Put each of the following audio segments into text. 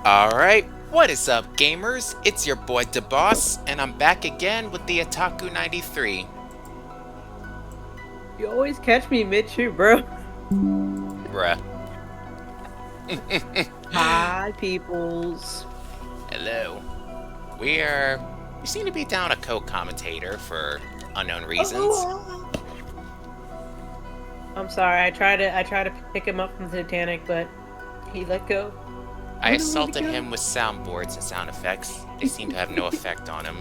Alright, what is up gamers? It's your boy DeBoss, and I'm back again with the Otaku 93. You always catch me mid-shoot, bro. Bruh. Hi, peoples. Hello. We seem to be down a co-commentator for unknown reasons. I'm sorry, I tried to pick him up from the Titanic, but he let go. I assaulted him with soundboards and sound effects. They seem to have no effect on him.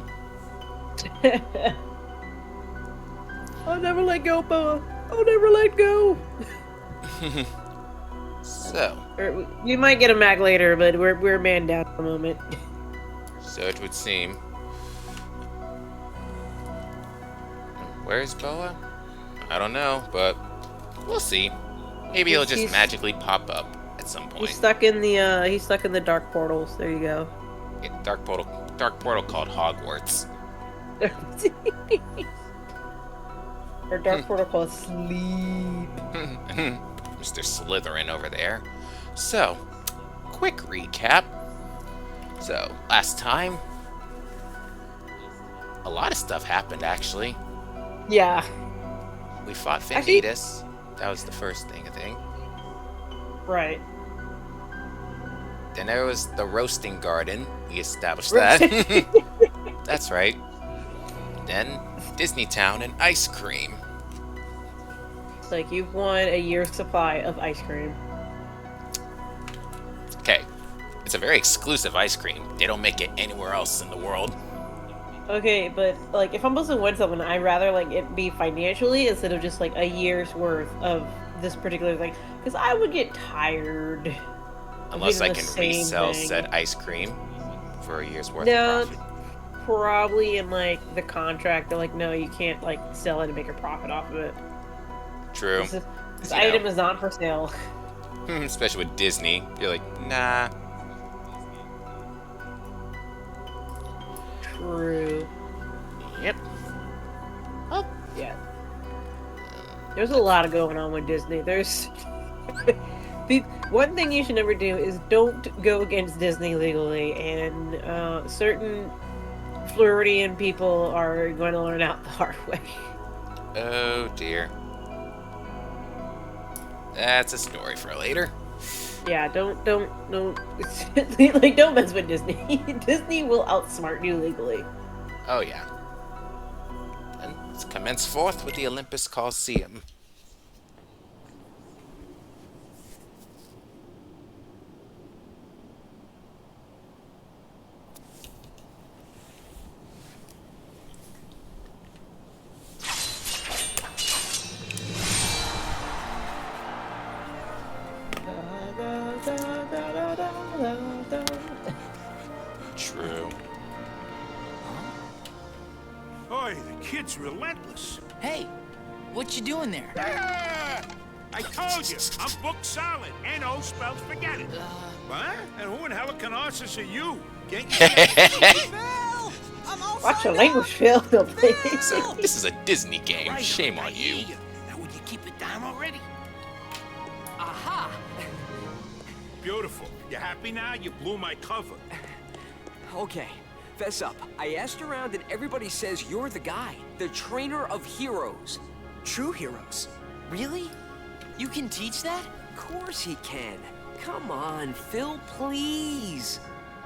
I'll never let go, Boa. I'll never let go. So. We might get him back later, but we're man down at the moment. So it would seem. Where's Boa? I don't know, but we'll see. Maybe he'll just magically pop up at some point. He's stuck in the dark portals. There you go. Yeah, dark portal called Hogwarts. Or dark portal called Sleep. Mr. Slytherin over there. So, quick recap. So, last time, a lot of stuff happened actually. Yeah. We fought Vanitas. That was the first thing, I think. Right. Then there was the roasting garden. We established that. That's right. Then Disney Town and ice cream. It's like you've won a year's supply of ice cream. Okay. It's a very exclusive ice cream. They don't make it anywhere else in the world. Okay, but like if I'm supposed to win something, I'd rather like it be financially instead of just like a year's worth of this particular thing, because I would get tired. Unless I can resell said ice cream for a year's worth of profit. Probably in like the contract, they're like, no, you can't like sell it and make a profit off of it. True. This item is not for sale. Especially with Disney, you're like, nah. True. Yep. Oh, yeah. There's a lot going on with Disney. There's one thing you should never do is don't go against Disney legally, and certain Floridian people are going to learn out the hard way. Oh dear. That's a story for later. Yeah, don't like don't mess with Disney. Disney will outsmart you legally. Oh yeah. And let's commence forth with the Olympus Coliseum. True. Boy, the kid's relentless. Hey, what you doing there? Ah! I told you, I'm book solid. N-O spells forget it. What? And who in Helicarnassus are you? Watch your language, Phil. So, this is a Disney game. Right, Shame on you. Now would you keep it down already? Aha! Beautiful. You happy now? You blew my cover. Okay, fess up. I asked around and everybody says you're the guy. The trainer of heroes. True heroes. Really? You can teach that? Of course he can. Come on, Phil, please.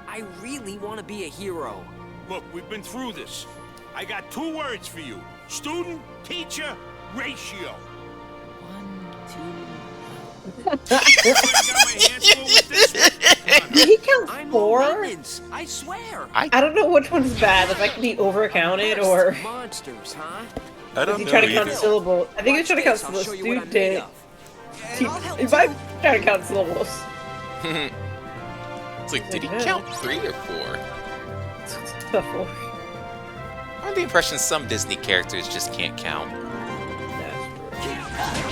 I really want to be a hero. Look, we've been through this. I got 2 words for you. Student, teacher, ratio. 1, 2... Did he count I'm 4? maintenance, I swear. I don't know which one's bad. The fact that he overcounted, or monsters, huh? I is he trying to count syllables? I think he's trying to count syllables. If I'm trying to count syllables. It's like, did he count 3 or 4? I'm I'm under the impression some Disney characters just can't count.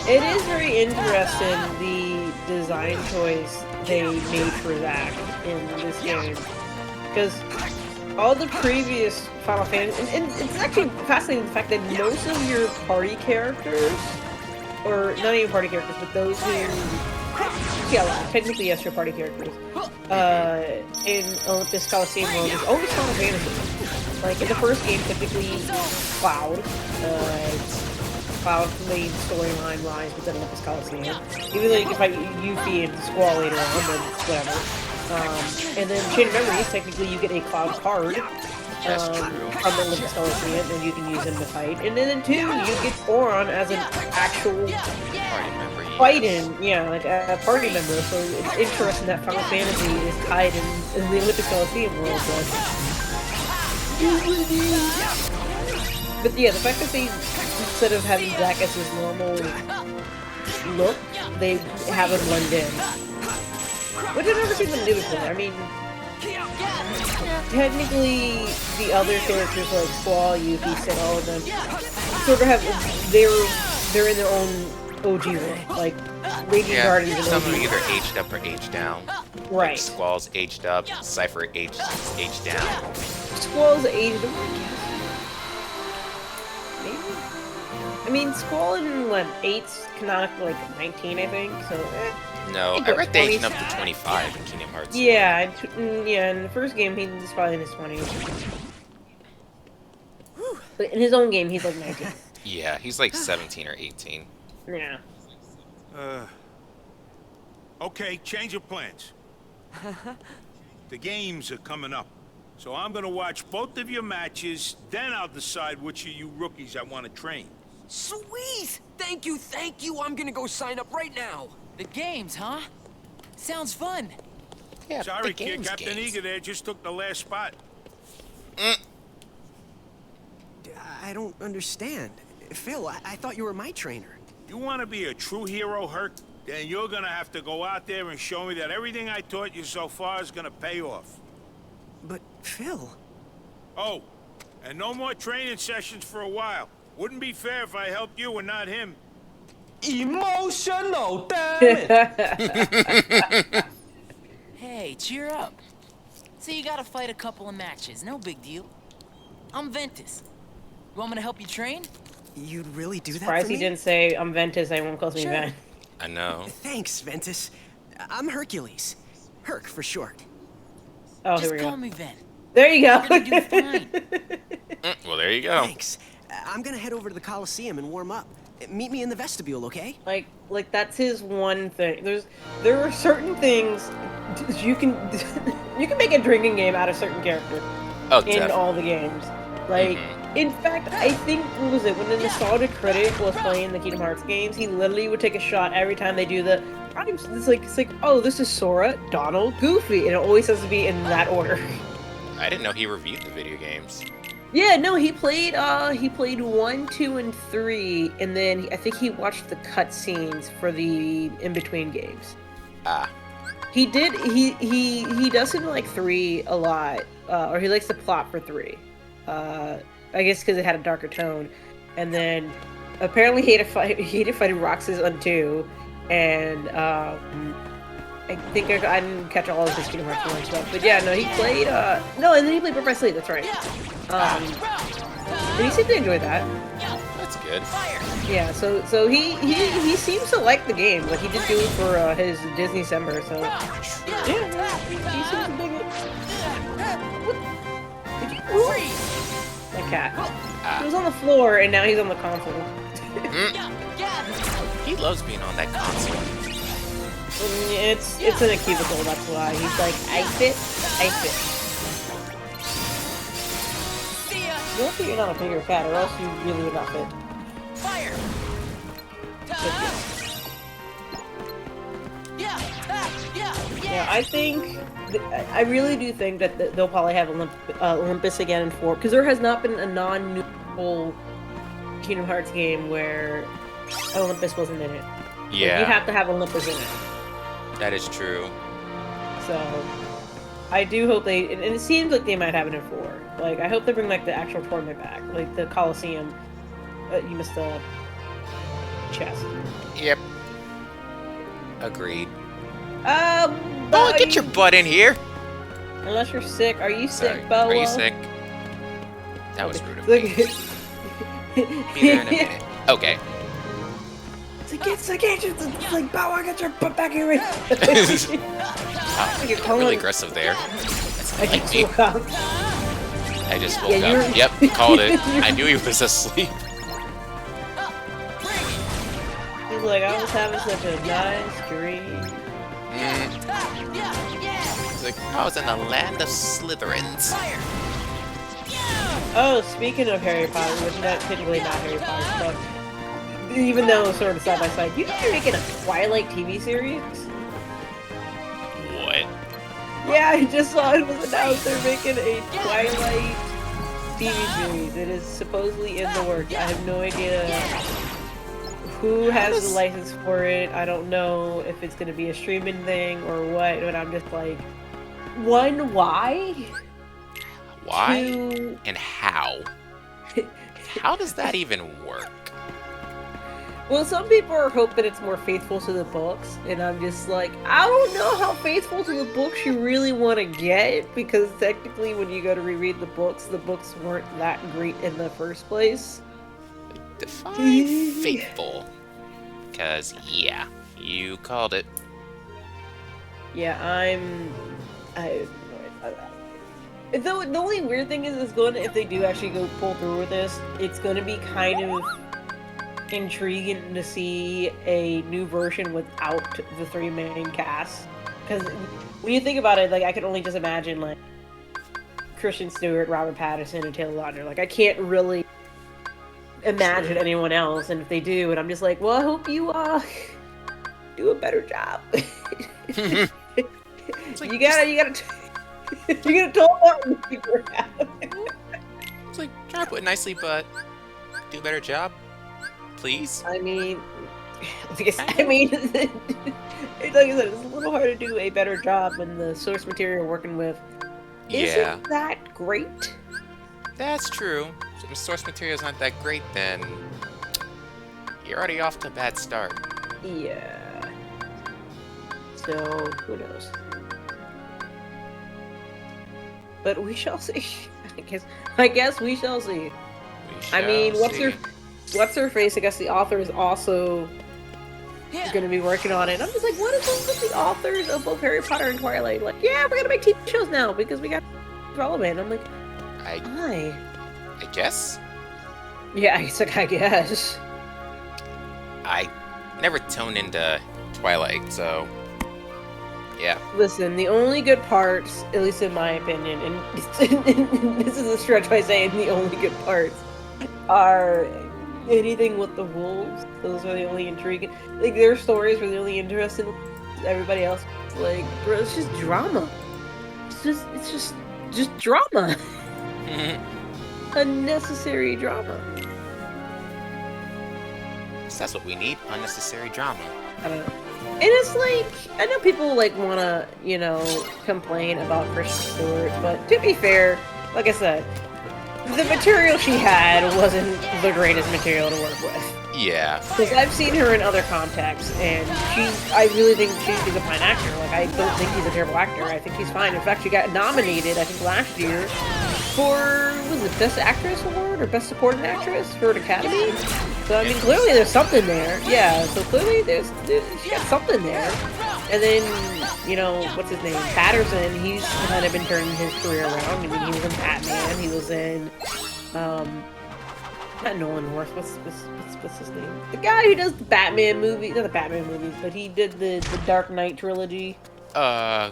It is very interesting, the design choice they made for Zack in this game. Because all the previous Final Fantasy, and it's actually fascinating the fact that most of your party characters, or not even party characters, but those who yeah, technically yes, your party characters. In Olympus Coliseum World is always Final Fantasy. Like in the first game, typically Cloud, Cloud's main storyline lies within Olympus Coliseum. Even though you can fight Yuffie and Squall later on, but whatever. And then Chain of Memories, technically you get a Cloud card. From the Olympus Coliseum, and you can use him to fight. And then in 2, you get Oron as an actual fight-in, yeah, like a party member. So it's interesting that Final Fantasy is tied in the Olympus Coliseum world. But yeah, the fact that they, instead of having Zack as his normal look, they have him blend in. Which I've never seen them do before. I mean, technically, the other characters like Squall, Yuffie, Sid, all of them sort of have they're in their own OG world, like Raging Guardians. And some OG are either aged up or aged down. right. Like Squall's aged up, Cypher aged down. Squall's aged up. Maybe. I mean, Squall in what 8's canonically like 19, I think. So. No, I read they aged up to 25 in Kingdom Hearts. Yeah, yeah. In the first game, he's probably in his 20s. But in his own game, he's like 19. Yeah, he's like 17 or 18. Yeah. Okay, change of plans. The games are coming up. So I'm gonna watch both of your matches, then I'll decide which of you rookies I want to train. Sweet! Thank you! I'm gonna go sign up right now! The games, huh? Sounds fun. Yeah, Sorry, kid, Captain Eager there just took the last spot. I don't understand. Phil, I thought you were my trainer. You want to be a true hero, Herc? Then you're gonna have to go out there and show me that everything I taught you so far is gonna pay off. But, Phil... Oh, and no more training sessions for a while. Wouldn't be fair if I helped you and not him. Emotional, damn it! Hey, cheer up. So you gotta fight a couple of matches, no big deal. I'm Ventus. You want me to help you train? You'd really do that Surprised for he me? didn't say I'm Ventus. Everyone calls me Sure. Ven. I know. Thanks, Ventus. I'm Hercules. Herc for short. Oh, here Just we call go. me Ven. There you go. You're gonna do fine. Well, there you go. Thanks. I'm gonna head over to the Coliseum and warm up. Meet me in the vestibule, okay? Like that's his one thing. There are certain things you can you can make a drinking game out of certain characters Oh, in definitely. all the games. Like, in fact, I think what was it when the nostalgic critic was playing the Kingdom Hearts games, he literally would take a shot every time they do the. It's like oh, this is Sora, Donald, Goofy, and it always has to be in that order. I didn't know he reviewed the video games. Yeah, no, he played 1, 2, and 3, and then I think he watched the cutscenes for the in-between games. Ah. He did, he does seem to like 3 a lot, or he likes the plot for 3. I guess because it had a darker tone. And then, apparently he hated fighting Roxas on 2, and, I think I didn't catch all of his Kingdom Hearts 1 stuff, but yeah, no, he played, no, and then he played Professor Lee, that's right. And he seemed to enjoy that. That's good. Yeah, so he seems to like the game. Like he did do it for his Disney December, so yeah, he seems to dig it. What? Did you move? My cat. He was on the floor and now he's on the console. He loves being on that console. It's in a cubicle, that's why. He's like, I fit. You don't think you're not a bigger cat, or else you really would not fit. Fire! Yeah, I think, I really do think that they'll probably have Olympus again in 4, because there has not been a non-neutral Kingdom Hearts game where Olympus wasn't in it. Yeah. Like, you have to have Olympus in it. That is true. So, I do hope they, and it seems like they might have it in 4. Like, I hope they bring, like, the actual tournament back. Like, the Coliseum. You missed the chest. Yep. Agreed. Oh, Get your butt in here! Unless you're sick. Are you Sorry. sick, Boa? Are you sick? That was rude of me. Be there in a minute. Okay. it's like, Bow, I got your butt back here. Wow, really aggressive there. That's I like just me. woke up. I just woke Yeah, up. Yep, called it. I knew he was asleep. He's like, I was having such a nice dream. He's like, I was in the land of Slytherins. Oh, speaking of Harry Potter, which not technically not Harry Potter stuff, even though it's sort of side by side, you know they're making a Twilight TV series? What? Yeah, I just saw it was announced they're making a Twilight TV series. It is supposedly in the works. I have no idea who has the license for it. I don't know if it's going to be a streaming thing or what, but I'm just like, one, why? Why? Two... And how? How does that even work? Well, some people are hoping it's more faithful to the books, and I'm just like, I don't know how faithful to the books you really want to get, because technically when you go to reread the books weren't that great in the first place. Define faithful. Because, yeah, you called it. Yeah, the only weird thing is if they do actually go pull through with this, it's going to be kind of intriguing to see a new version without the three main cast. Because when you think about it, like, I can only just imagine, like, Kristen Stewart, Robert Pattinson, and Taylor Lautner. Like, I can't really imagine anyone else, and if they do, and I'm just like, well, I hope you, do a better job. You gotta talk about and figure it out. It's like, try to put it nicely, but do a better job, please. I mean, like I said, it's like I said, it's a little hard to do a better job when the source material you're working with isn't that great. That's true. So if the source material's not that great, then you're already off to a bad start. Yeah. So, who knows? But we shall see. I guess we shall see. I mean, what's her face? I guess the author is also going to be working on it. I'm just like, what is up with the authors of both Harry Potter and Twilight? Like, yeah, we're gonna make TV shows now because we got relevant. I'm like, why? I guess. Yeah, it's like, I guess. I never tuned into Twilight, so yeah. Listen, the only good parts, at least in my opinion, and this is a stretch by saying the only good parts, are anything with the wolves. Those are the only intriguing. Like, their stories were the only interesting. Everybody else, like, bro, it's just drama. It's just drama. Unnecessary drama. So that's what we need, unnecessary drama. I don't know. And it's like, I know people like want to, complain about Kristen Stewart, but to be fair, like I said, the material she had wasn't the greatest material to work with. Yeah. Because I've seen her in other contexts, and I really think she's a fine actor. Like, I don't think she's a terrible actor. I think she's fine. In fact, she got nominated, I think, last year for, was it Best Actress Award or Best Supporting Actress for an Academy? So, I mean, clearly there's something there. Yeah, so clearly she got something there. And then, what's his name? Patterson, he's kind of been turning his career around. I mean, he was in Batman, he was in, not Nolan North, what's his name? The guy who does the Batman movies, not the Batman movies, but he did the Dark Knight trilogy. Yeah,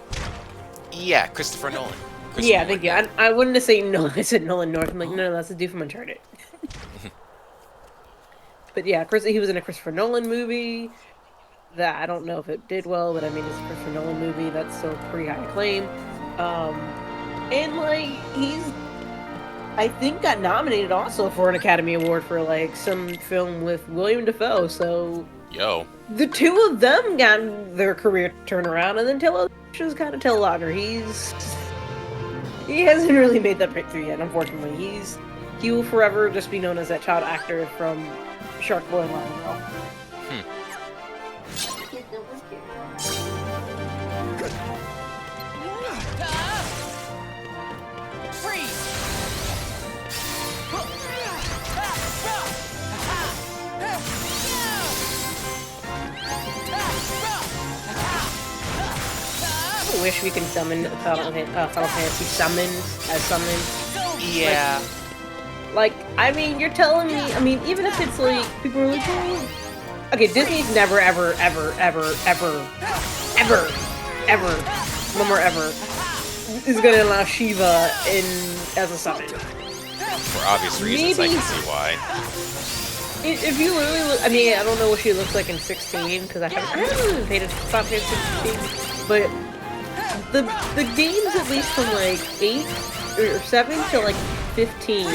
Christopher Nolan. Yeah, thank you. I wouldn't have said no. I said Nolan North. I'm like, no, that's the dude from Uncharted. But yeah, he was in a Christopher Nolan movie that I don't know if it did well, but I mean, it's a Christopher Nolan movie that's still pretty high acclaim. And like, he's, I think, got nominated also for an Academy Award for like some film with William Dafoe. So the two of them got their career turnaround, and then Taylor kind of Taylor Lautner. He hasn't really made that breakthrough yet, unfortunately. He will forever just be known as that child actor from Shark Boy and Lion Girl. wish we could summon Final Fantasy summon. Yeah. Like, I mean, you're telling me, I mean, even if it's like, people are like, oh. Okay, Disney's never, ever, ever, ever, ever, ever, ever, no more ever, is gonna allow Shiva as a summon. For obvious reasons, I can see why. If you literally look, I mean, I don't know what she looks like in 16, because I haven't really played Final Fantasy 16, but the games, at least from like 8 or 7 to like 15,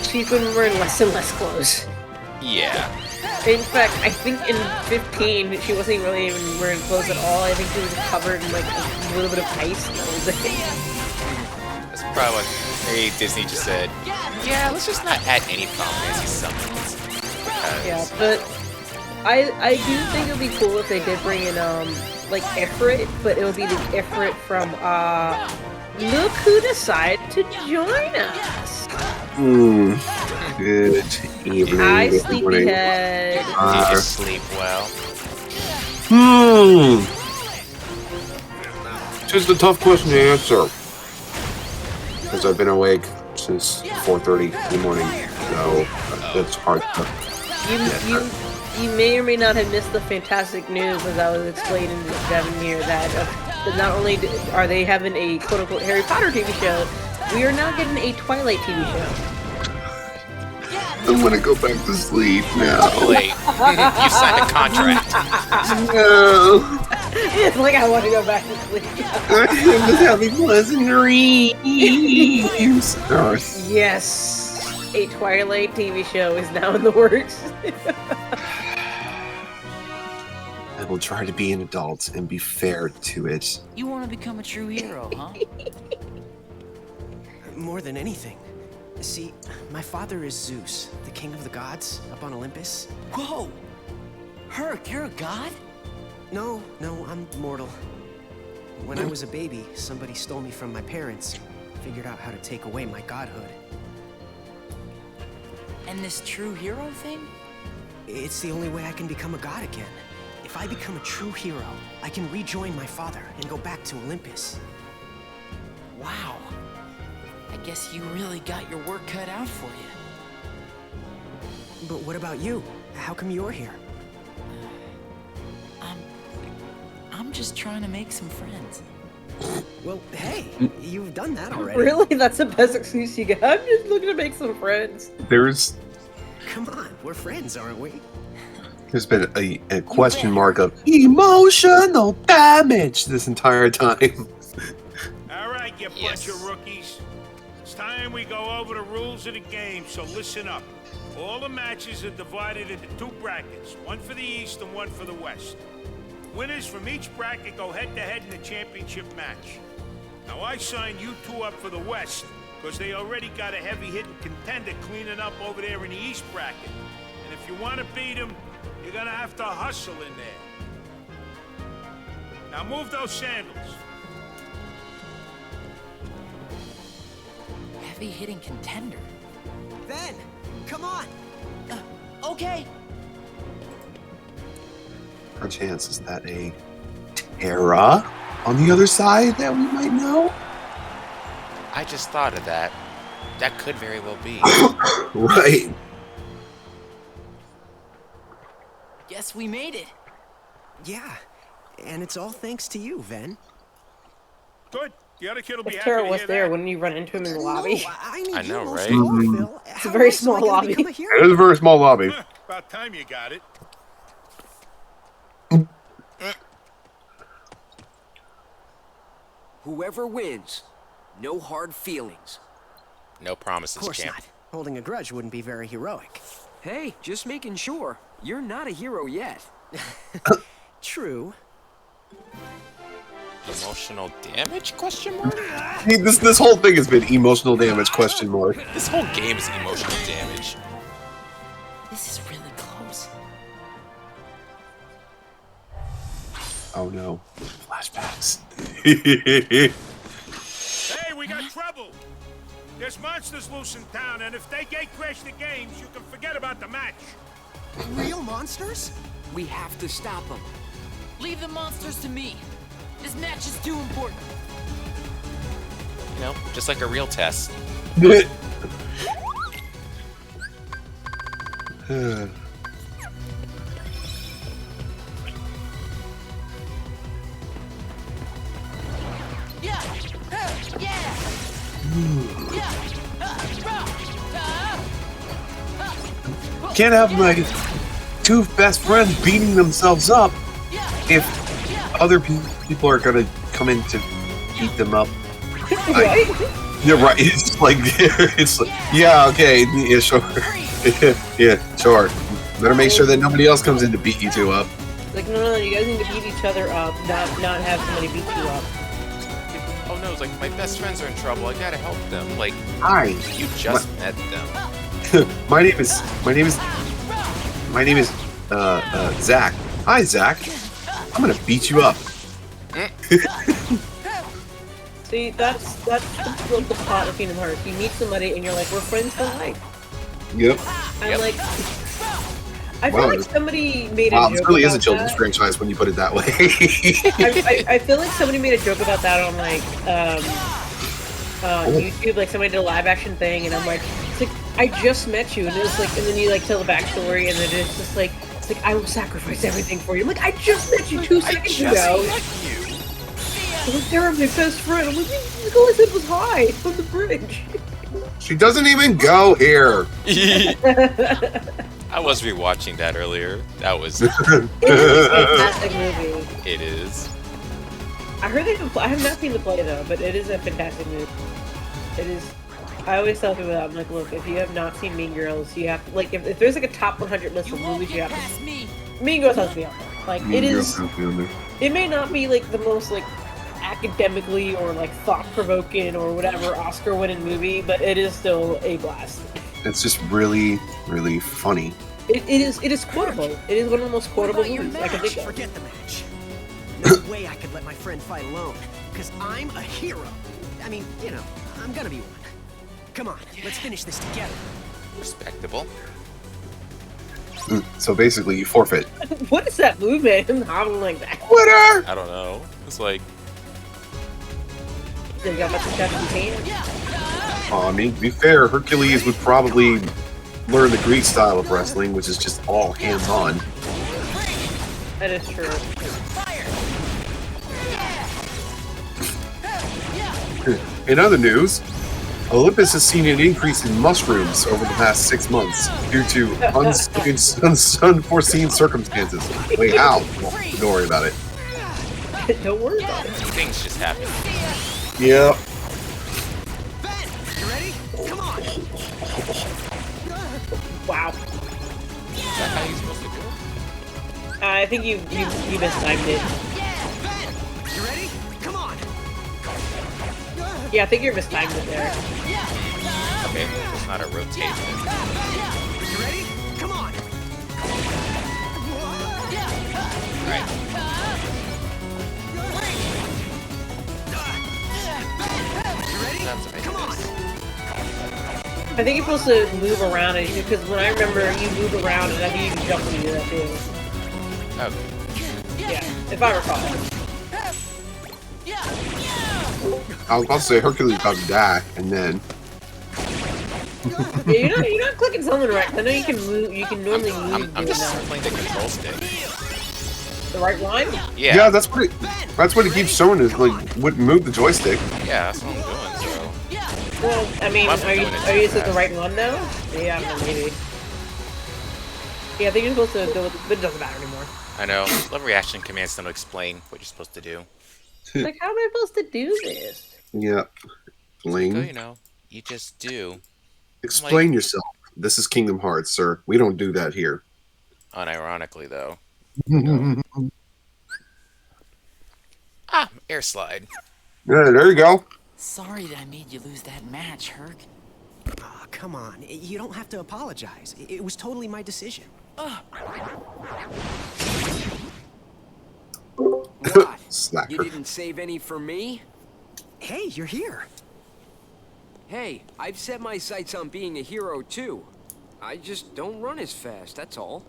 she's been wearing less and less clothes. Yeah. In fact, I think in 15, she wasn't really even wearing clothes at all. I think she was covered in like a little bit of ice, and that was it. That's probably what Disney just said. Yeah, let's just not add any Final Fantasy summons. Because... Yeah, but I do think it would be cool if they did bring in like Ifrit, but it would be the Ifrit from look who decided to join us. Good evening. Hi, sleepyhead. Did you sleep well? Just a tough question to answer. Because I've been awake since 4:30 in the morning, so that's hard to... You may or may not have missed the fantastic news, as I was explaining to Devin here, that not only are they having a quote-unquote Harry Potter TV show, we are now getting a Twilight TV show. I want to go back to sleep now. Wait, you signed a contract. No. It's like I want to go back to sleep. I'm just having pleasant dreams. Yes, a Twilight TV show is now in the works. I will try to be an adult and be fair to it. You want to become a true hero, huh? More than anything. See, my father is Zeus, the king of the gods, up on Olympus. Whoa! Herc, you're a god? No, I'm mortal. When I was a baby, somebody stole me from my parents, figured out how to take away my godhood. And this true hero thing? It's the only way I can become a god again. If I become a true hero, I can rejoin my father and go back to Olympus. Wow. I guess you really got your work cut out for you. But what about you? How come you're here? I'm just trying to make some friends. Well, hey, you've done that already. Really? That's the best excuse you got? I'm just looking to make some friends. Come on, we're friends, aren't we? There's been a question mark of emotional damage this entire time. All right, you bunch of rookies. It's time we go over the rules of the game, so listen up. All the matches are divided into 2 brackets, one for the East and one for the West. Winners from each bracket go head-to-head in the championship match. Now, I signed you 2 up for the West, because they already got a heavy-hitting contender cleaning up over there in the East bracket. And if you want to beat them, you're gonna have to hustle in there. Now move those sandals. Heavy-hitting contender. Ben, come on! Okay. Perchance, is that a Terra on the other side that we might know? I just thought of that. That could very well be. Right. Guess we made it. Yeah, and it's all thanks to you, Ven. Good. The other kid will be If happy Tara to was hear there, that. wouldn't you run into him in the lobby? No, I need I know, you most right? of all, Phil. It's a very small lobby. It is a very small lobby. About time you got it. Whoever wins, no hard feelings. No promises, Of course champ. not. Holding a grudge wouldn't be very heroic. Hey, just making sure. You're not a hero yet. True. Emotional damage? Question mark? This whole thing has been emotional damage? Question mark. This whole game is emotional damage. This is really close. Oh no. Flashbacks. Hey, we got trouble. There's monsters loose in town, and if they gatecrash the games, you can forget about the match. Real monsters? We have to stop them. Leave the monsters to me. This match is too important. You know, just like a real test. Can't have my two best friends beating themselves up if other people are gonna come in to beat them up. You're right. It's like yeah, okay, yeah, sure, yeah, sure. Better make sure that nobody else comes in to beat you two up. Like, no, you guys need to beat each other up, not have somebody beat you up. Oh no, it's like my best friends are in trouble. I gotta help them. Like, Hi. you just met them. my name is Zach. Hi, Zach. I'm gonna beat you up. See, that's the plot of Kingdom Hearts. You meet somebody and you're like, we're friends for life. Yep. I'm like, I feel like somebody made a Wow, joke this really is a about children's that. franchise when you put it that way. I feel like somebody made a joke about that on like YouTube. Like somebody did a live action thing, and I'm like, it's like I just met you, and it's like, and then you like tell the backstory, and then it's just like, it's like I will sacrifice everything for you. I'm like, I just met you 2 seconds ago. I'm like, they're my best friend. I'm like, all I said was hi on the bridge. She doesn't even go here. I was rewatching that earlier. That was. It's a fantastic movie. It is. I heard they can play. I have not seen the play though, but it is a fantastic movie. It is. I always tell people that I'm like, look, if you have not seen Mean Girls, you have to, like, if there's like a top 100 list of movies, you have to. Mean Girls has to be on there. Like it is. It may not be like the most like academically or like thought-provoking or whatever Oscar-winning movie, but it is still a blast. It's just really, really funny. It is quotable. It is one of the most quotable movies I can think of. Forget the match. No way I could let my friend fight alone, because I'm a hero. I mean, you know, I'm gonna be one. Come on, let's finish this together. Respectable. So basically, you forfeit. What is that movement? I'm hobbling like that. Winner! I don't know. It's like. They got about to catch his hand. I mean, to be fair, Hercules would probably learn the Greek style of wrestling, which is just all hands-on. That is true. In other news, Olympus has seen an increase in mushrooms over the past 6 months due to unforeseen circumstances. Wait, how? Well, don't worry about it. Don't worry about it. Things just happen. Yep. You ready? Come on. Wow. Is that how you're supposed to do it? I think you mistimed it. You ready? Come on. Yeah, I think you're mistimed it there. Okay, it's not a rotation. You ready? Come on. Right. You ready? Come on. I think you're supposed to move around it because when I remember you move around and I think you can jump when you do that too. Okay. Yeah, if I recall. I was about to say Hercules about to die, and then Yeah, you're not clicking something right. I know you can move. You can normally move. I'm doing just that. playing the control stick. The right one. yeah, that's what it keeps showing is like wouldn't move the joystick. Yeah, that's what I'm doing. So. Well, I mean, Must be are you doing it using the fast. right one now? Yeah, maybe. Yeah, I think you're supposed to go with, but it doesn't matter anymore. I know. Love reaction commands don't explain what you're supposed to do. Like, how am I supposed to do this? Yeah. So, Bling. you know, you just do. Explain yourself. This is Kingdom Hearts, sir. We don't do that here. Unironically, though. Air slide. Yeah, there you go. Sorry that I made you lose that match, Herc. Oh, come on. You don't have to apologize. It was totally my decision. What? Slacker. You didn't save any for me? Hey, you're here. Hey, I've set my sights on being a hero too. I just don't run as fast, that's all.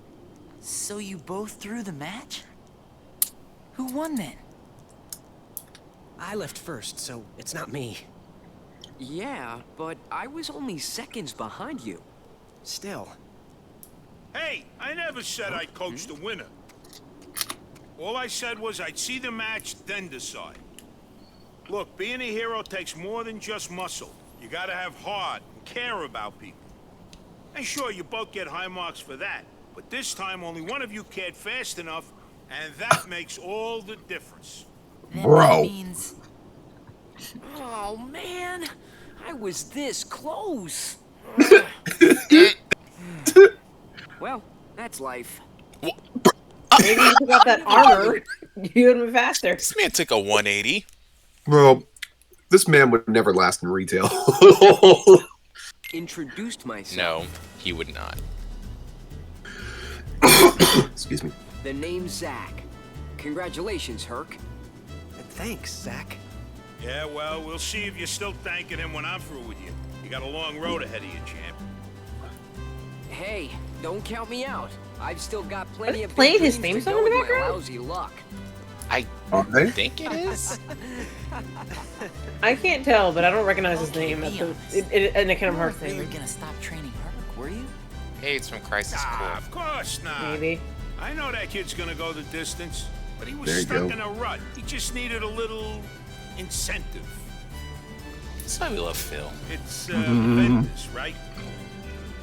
So you both threw the match? Who won then? I left first, so it's not me. Yeah, but I was only seconds behind you. Still. Hey, I never said I'd coach the winner. All I said was I'd see the match, then decide. Look, being a hero takes more than just muscle. You gotta have heart and care about people. And sure, you both get high marks for that. But this time, only one of you cared fast enough, and that makes all the difference. Then Bro. that means... Oh, man. I was this close. Well, that's life. Maybe you got that armor. You would have been faster. This man took a 180. Well, this man would never last in retail. Introduced myself. No, he would not. Excuse me. The name's Zach. Congratulations, Herc. Thanks, Zach. Yeah, well, we'll see if you're still thanking him when I'm through with you. You got a long road ahead of you, champ. Hey, don't count me out. I've still got plenty of playing big his dreams theme to song in go the with my background? lousy luck. I Are they? think it is. I can't tell, but I don't recognize his Okay, name. be honest. In a Kingdom Hearts You were thing. gonna stop training Herc, were you? Hey, it's from Crisis Ah, Core. of course not. Maybe. I know that kid's gonna go the distance, but he was There you stuck go. in a rut. He just needed a little incentive. That's why we love Phil. It's Ventus, right?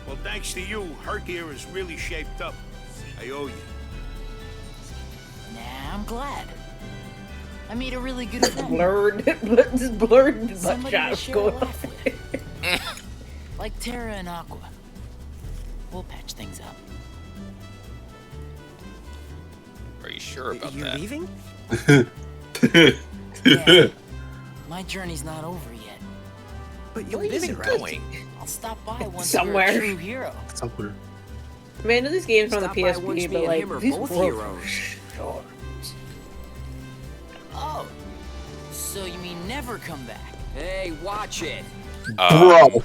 Well, thanks to you, Herc here is really shaped up. I owe you. Nah, I'm glad. I made a really good friend. Blurred. Just blurred butt Somebody shot to of share a going laugh with. Like Terra and Aqua. We'll patch things up. Are you sure about You're that? leaving? Yeah. My journey's not over yet. But you'll Where are you visit, even right? going? I'll stop by once Somewhere. you're a true hero. Somewhere. Man, I know these games on the Stop by once PSP, me but and like him are these both were heroes. short. Oh. So you mean never come back? Hey, watch it. Bro.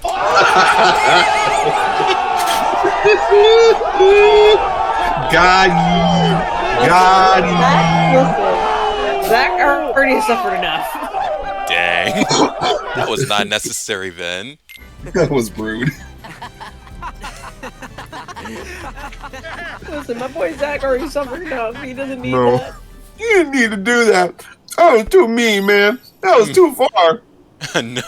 Got you. Got Listen, Zach already suffered enough. Dang. That was not necessary then. you. That was rude. Listen, my boy Zach already suffered enough. He doesn't need No. that. You didn't need to do that. That was too mean, man. That was too far. No.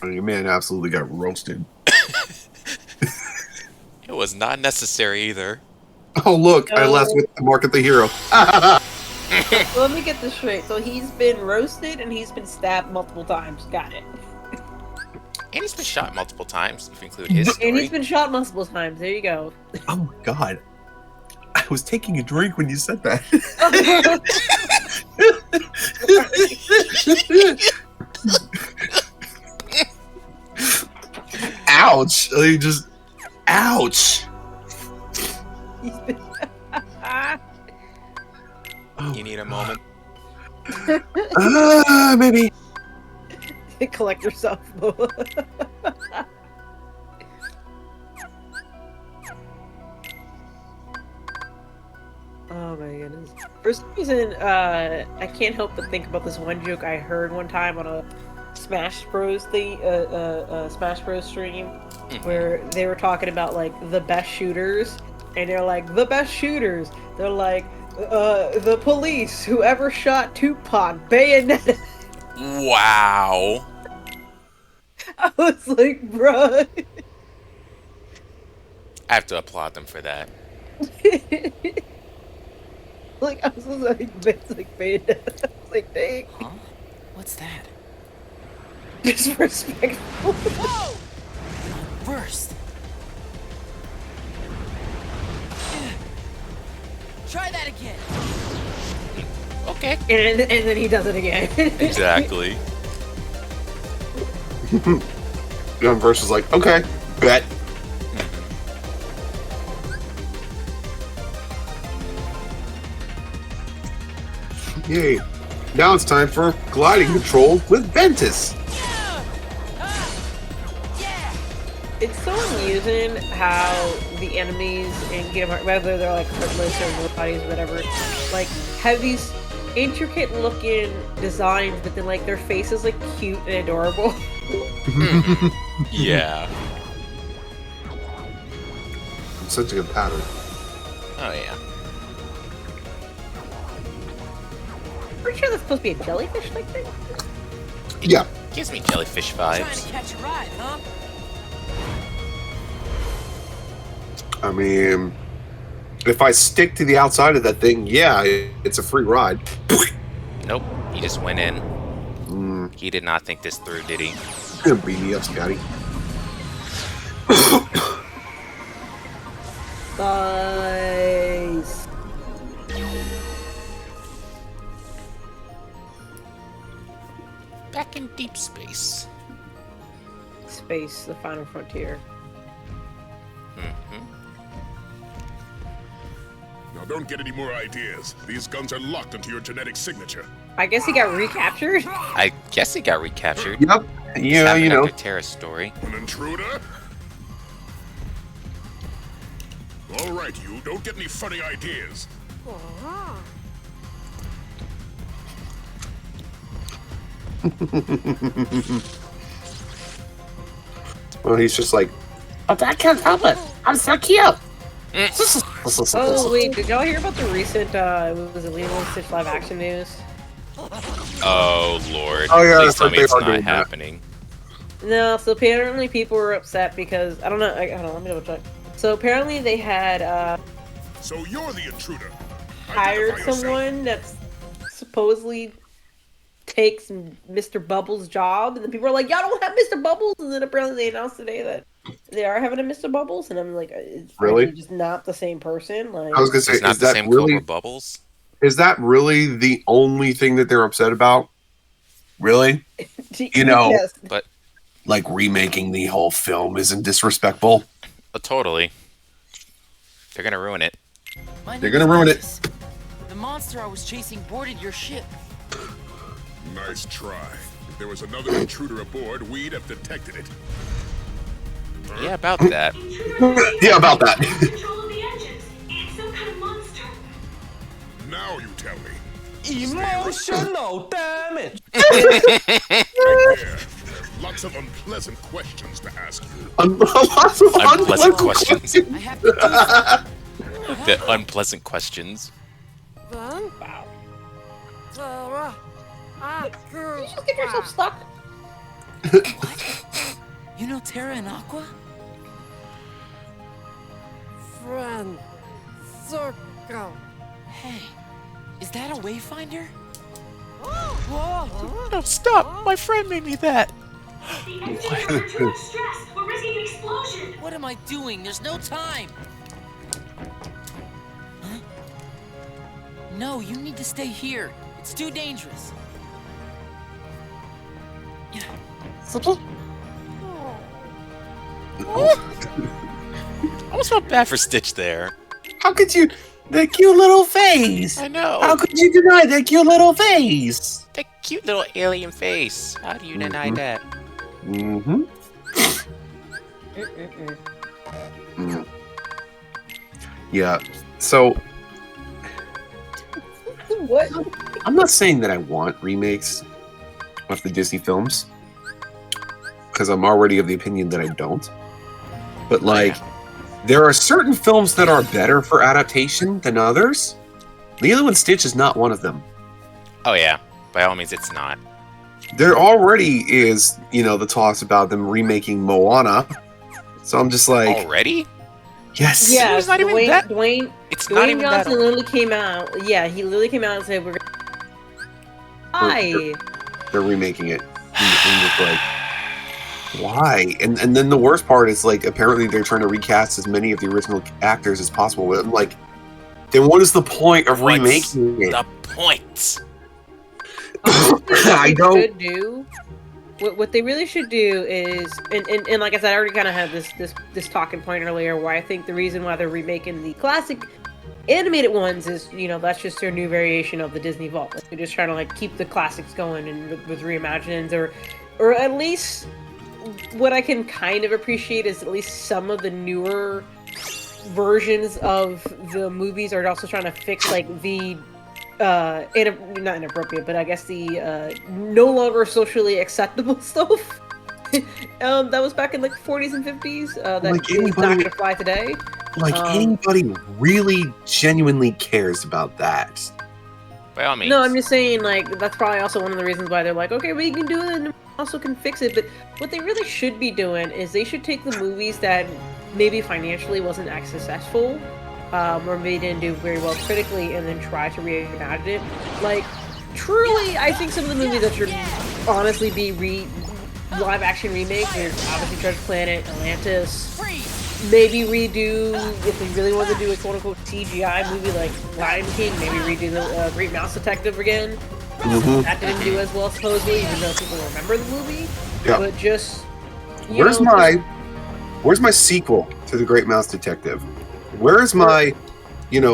Oh, your man absolutely got roasted. It was not necessary either. Oh, look. I No. left with the Market the Hero. So let me get this straight. So he's been roasted and he's been stabbed multiple times. Got it. And he's been shot multiple times, if you include his story. And he's been shot multiple times. There you go. Oh, my God. I was taking a drink when you said that. Ouch. Like, just, ouch. He's been... Oh, You need a moment. maybe. Collect yourself. Oh my goodness. For some reason, I can't help but think about this one joke I heard one time on a Smash Bros. Smash Bros. Stream, where they were talking about like the best shooters, and they're like the best shooters. They're like the police, whoever shot Tupac, Bayonetta. Wow. I was like, bruh. I have to applaud them for that. Like I was like, it's like Bayonetta. I was like, dang, Huh? What's that? disrespectful. Whoa! First. Try that again. Okay. And then he does it again. Exactly. Young versus like, okay, bet. Yay. Now it's time for gliding control with Ventus. It's so amusing how the enemies in Kingdom Hearts, whether they're like heartless or nobodies or whatever, like have these intricate looking designs, but then like their face is like cute and adorable. Yeah. It's such a good pattern. Oh yeah. Pretty sure that's supposed to be a jellyfish like thing. Yeah. Gives me jellyfish Trying vibes. to catch a ride, huh? I mean, if I stick to the outside of that thing, yeah, it's a free ride. Nope. He just went in. He did not think this through, did he? Gonna beat me up, Scotty. Nice. Back in deep space. Space, the final frontier. Now don't get any more ideas. These guns are locked into your genetic signature. I guess he got recaptured. I guess he got recaptured. Yep. Yeah, you know. After Terra's story. An intruder? All right, you. Don't get any funny ideas. Well, he's just like, But I can't help it. I'm so cute. Oh wait, did y'all hear about the recent was it Lilo and Stitch live action news? Oh lord. Oh, yeah, Please that's tell what me they it's are not doing that. happening. No, so apparently people were upset because I don't know. Hold on, let me double check. So apparently they had So you're the intruder. hired Identify yourself. someone that's supposedly takes Mr. Bubbles' job, and then people are like, "Y'all don't have Mr. Bubbles," and then apparently they announced today that they are having a Mr. Bubbles, and I'm like, Really? Are they just not the same person? Like, I was gonna say, It's not is the that same really, Cobra Bubbles. is that really the only thing that they're upset about? Really? You know, yes. But like remaking the whole film isn't disrespectful. totally. They're gonna ruin it. My They're name gonna is ruin it. Ventus. The monster I was chasing boarded your ship. Nice try. If there was another intruder aboard, we'd have detected it. Yeah, about that. Yeah, about that. Control of the engines. It's some kind of monster. Now you tell me. Emotional damage. Right there. Lots of unpleasant questions to ask you. Lots of Unpleasant questions. I have to do something. The unpleasant questions. Wow. Did you just get yourself stuck? You know Terra and Aqua? Friend. Circle. Hey, is that a wayfinder? Whoa! No, stop! My friend made me that. The engines are under too much stress. We're risking an explosion. What am I doing? There's no time. Huh? No, you need to stay here. It's too dangerous. Yeah. I almost felt bad for Stitch there. How could you? That cute little face. I know. How could you deny that cute little face? That cute little alien face. How do you deny that? Mm-hmm. Yeah. So What? I'm not saying that I want remakes of the Disney films, because I'm already of the opinion that I don't. But like, there are certain films that are better for adaptation than others. Lilo and Stitch is not one of them. Oh yeah. By all means, it's not. There already is, you know, the talks about them remaking Moana. So I'm just like, Already? yes. Yeah, It's not even Dwayne, that- Dwayne, It's not Dwayne even that. Johnson literally came out. Yeah, he literally came out and said, "We're gonna." Hi. They're remaking it. And it's like, why? And then the worst part is like, apparently they're trying to recast as many of the original actors as possible. I'm like, then what is the point of What's remaking it? the point? I don't. Should do. What they really should do is, and like I said, I already kind of had this talking point earlier, where I think the reason why they're remaking the classic animated ones is, you know, that's just their new variation of the Disney Vault. Like, they're just trying to like keep the classics going and with reimaginings, or at least what I can kind of appreciate is at least some of the newer versions of the movies are also trying to fix like the not inappropriate, but I guess the no longer socially acceptable stuff. That was back in like 40s and 50s. That Like is not anybody- gonna fly today. Like anybody really genuinely cares about that. By all means. No, I'm just saying, like, that's probably also one of the reasons why they're like, okay, we can do it and we also can fix it. But what they really should be doing is they should take the movies that maybe financially wasn't as successful, or maybe didn't do very well critically, and then try to reimagine it. Like, truly, I think some of the movies that should honestly be live-action remakes is obviously Treasure Planet, Atlantis. Maybe redo, if we really want to do a quote-unquote CGI movie like Lion King, maybe redo the Great Mouse Detective again. That didn't do as well, supposedly, even though people remember the movie. Yeah. But just... Where's my sequel to The Great Mouse Detective? Where's my,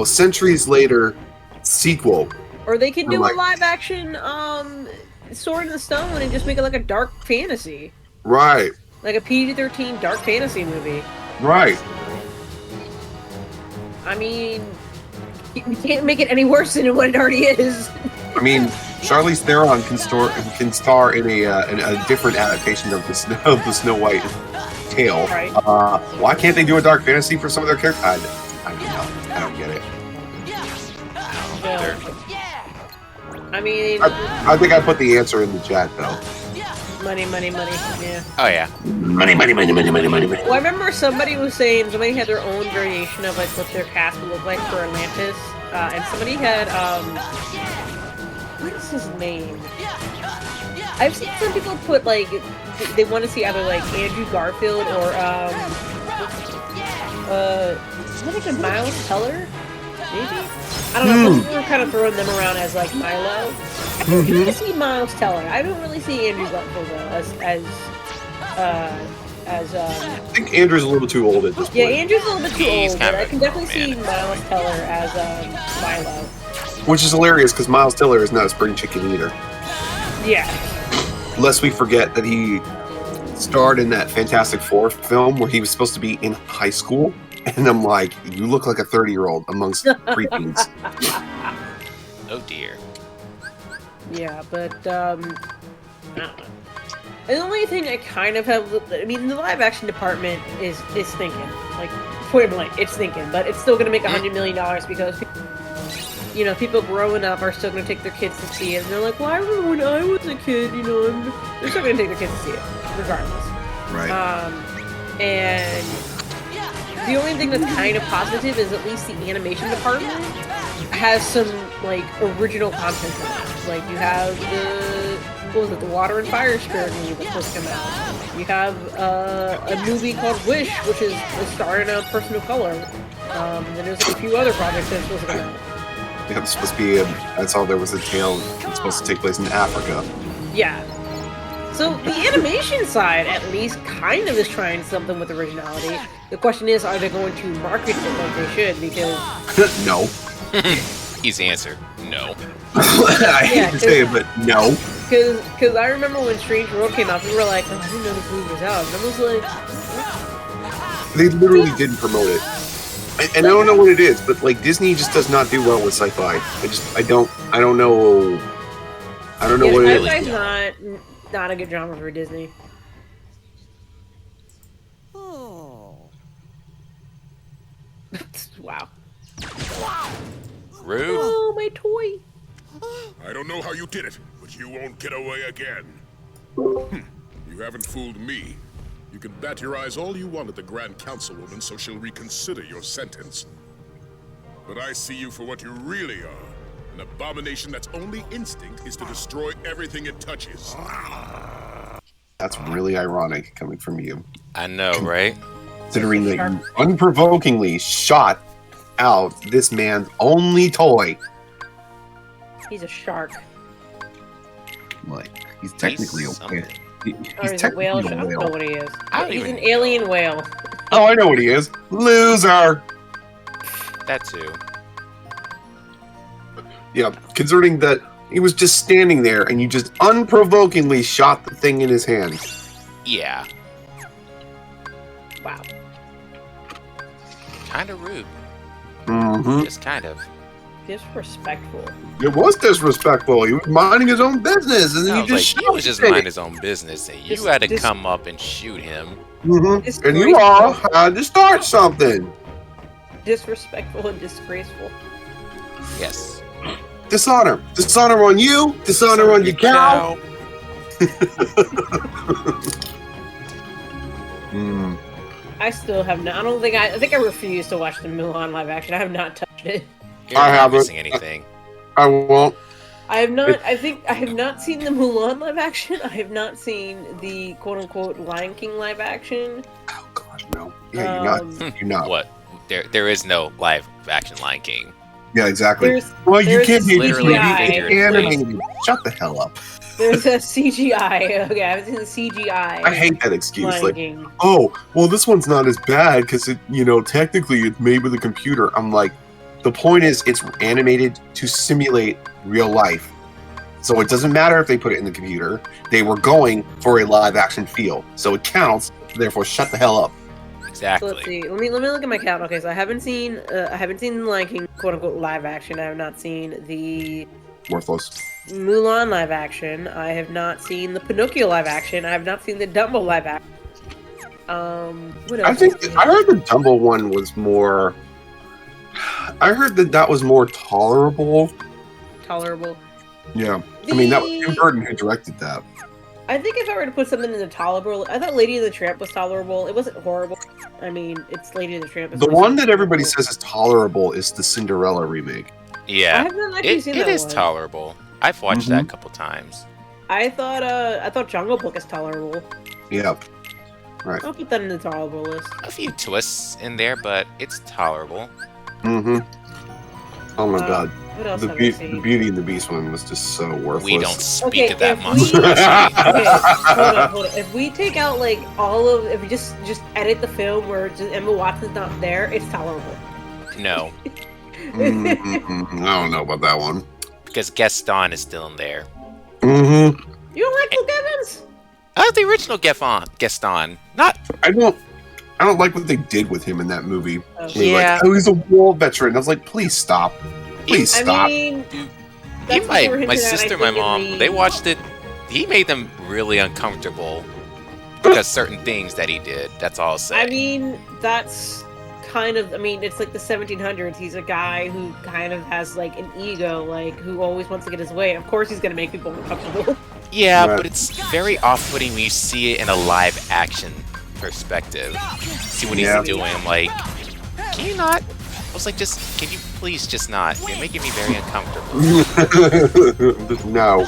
centuries later sequel? Or they can do Like- a live-action Sword in the Stone and just make it like a dark fantasy. Right, Like a PG-13 dark fantasy movie. right. I mean, you can't make it any worse than what it already is. I mean, Charlize Theron can star in a different adaptation of the Snow White tale. Right. Why can't they do a dark fantasy for some of their characters? I don't know. I don't get it. I mean, I think I put the answer in the chat though. money, yeah. Oh yeah. Money, money, money, money, money, money, money. Well, I remember somebody was saying somebody had their own variation of like what their cast would look like for Atlantis, and somebody had what is his name? I've seen some people put like they want to see either like Andrew Garfield or what is it, Miles Teller? Maybe? I don't know. People were kind of throwing them around as like Milo. I can really see Miles Teller. I don't really see Andrew Garfield though I think Andrew's a little too old at this point. yeah, Andrew's a little bit too He's old, kind but of I can definitely see man. Miles Teller as Milo. Which is hilarious because Miles Teller is not a spring chicken either. Yeah. Lest we forget that he starred in that Fantastic Four film where he was supposed to be in high school. And I'm like, you look like a 30-year-old amongst preteens. Oh dear. Yeah, but I don't know. The only thing I kind of have, I mean, the live action department is thinking, like, point blank, it's thinking, but it's still going to make $100 million because, people growing up are still going to take their kids to see it, and they're like, well, I remember when I was a kid, they're still going to take their kids to see it, regardless. Right. And the only thing that's kind of positive is at least the animation department has some, like, original content in it. Like, you have the Water and Fire Spirit movie that's supposed to come out. You have a movie called Wish, which is starring a person of color. And then there's like, a few other projects that's supposed to come out. Yeah, it's supposed to be I saw there was a tale that's supposed to take place in Africa. Yeah. So the animation side, at least, kind of is trying something with originality. The question is, are they going to market it like they should? Because No. Easy answer. No. I hate to say it, but no. Because I remember when Strange World came out, we were like, oh, I didn't know this movie was out. And I was like, They literally didn't promote it. And I don't know what it is, but like Disney just does not do well with sci-fi. I don't know. I don't know what it is. Sci-fi's not a good genre for Disney. Wow. Rude. Oh, my toy. I don't know how you did it, but you won't get away again. You haven't fooled me. You can bat your eyes all you want at the Grand Councilwoman so she'll reconsider your sentence. But I see you for what you really are. An abomination that's only instinct is to destroy everything it touches. That's really ironic coming from you. I know, right? Considering that you unprovokingly shot out this man's only toy. He's a shark. Like, he's technically He's a whale. something. Or is it whale? I don't know what he is. I don't He's even an alien whale. Oh, I know what he is. Loser. That too. Yeah, considering that he was just standing there and you just unprovokingly shot the thing in his hand. Yeah. Wow. Kind of rude. Mm-hmm. Just kind of. Disrespectful. It was disrespectful. He was minding his own business, and then you just he was just minding his own business, and you had to come up and shoot him. Mm-hmm. And you all had to start something. Disrespectful and disgraceful. Yes. Dishonor. Dishonor on you. Dishonor on your cow. I still have not. I don't think I think I refuse to watch the Mulan live action. I have not touched it. You're not missing anything. I won't. I have not. I think I have not seen the Mulan live action. I have not seen the quote unquote Lion King live action. Oh gosh, no. Yeah, you're not. You're not. What? There is no live action Lion King. Yeah, exactly. There's you can't be literally animated. Shut the hell up. There's a CGI. Okay, I haven't seen the CGI. I hate that excuse. Lion Like, King. oh, well, this one's not as bad because it, technically it's made with a computer. I'm like, the point is, it's animated to simulate real life. So it doesn't matter if they put it in the computer. They were going for a live action feel, so it counts. Therefore, shut the hell up. Exactly. So let's see. Let me look at my count. Okay, so I haven't seen the Lion King quote unquote live action. I have not seen the Worthless. Mulan live action. I have not seen the Pinocchio live action. I have not seen the Dumbo live action. What else? I heard the Dumbo one was more. I heard that was more tolerable. Tolerable. Yeah, I mean that was Tim Burton who directed that. I think if I were to put something in the tolerable, I thought Lady and the Tramp was tolerable. It wasn't horrible. I mean, it's Lady and the Tramp. The one that everybody says is tolerable is the Cinderella remake. Yeah, I have not actually seen that it is one. tolerable. I've watched that a couple times. I thought Jungle Book is tolerable. Yeah. Right. I'll put that in the tolerable list. A few twists in there, but it's tolerable. Mm-hmm. Oh my god. What else The have I seen? Beauty and the Beast one was just so worthless. We don't speak of that if monster. hold on. If we take out like if we just edit the film where just Emma Watson's not there, it's tolerable. No. I don't know about that one. Because Gaston is still in there. Mm-hmm. You don't like Luke Evans? The original Gaston. Not. I don't like what they did with him in that movie. Yeah. Like, he's a war veteran. I was like, please stop. Please stop. I mean, Even my sister, my mom, they watched it. He made them really uncomfortable because certain things that he did. That's all I'll say. I mean, that's kind of. I mean, it's like the 1700s. He's a guy who kind of has like an ego, like who always wants to get his way. Of course, he's gonna make people uncomfortable. Yeah, but it's very off-putting when you see it in a live-action perspective. See what he's doing. I'm like, can you not? I was like, can you please just not? You're making me very uncomfortable. No.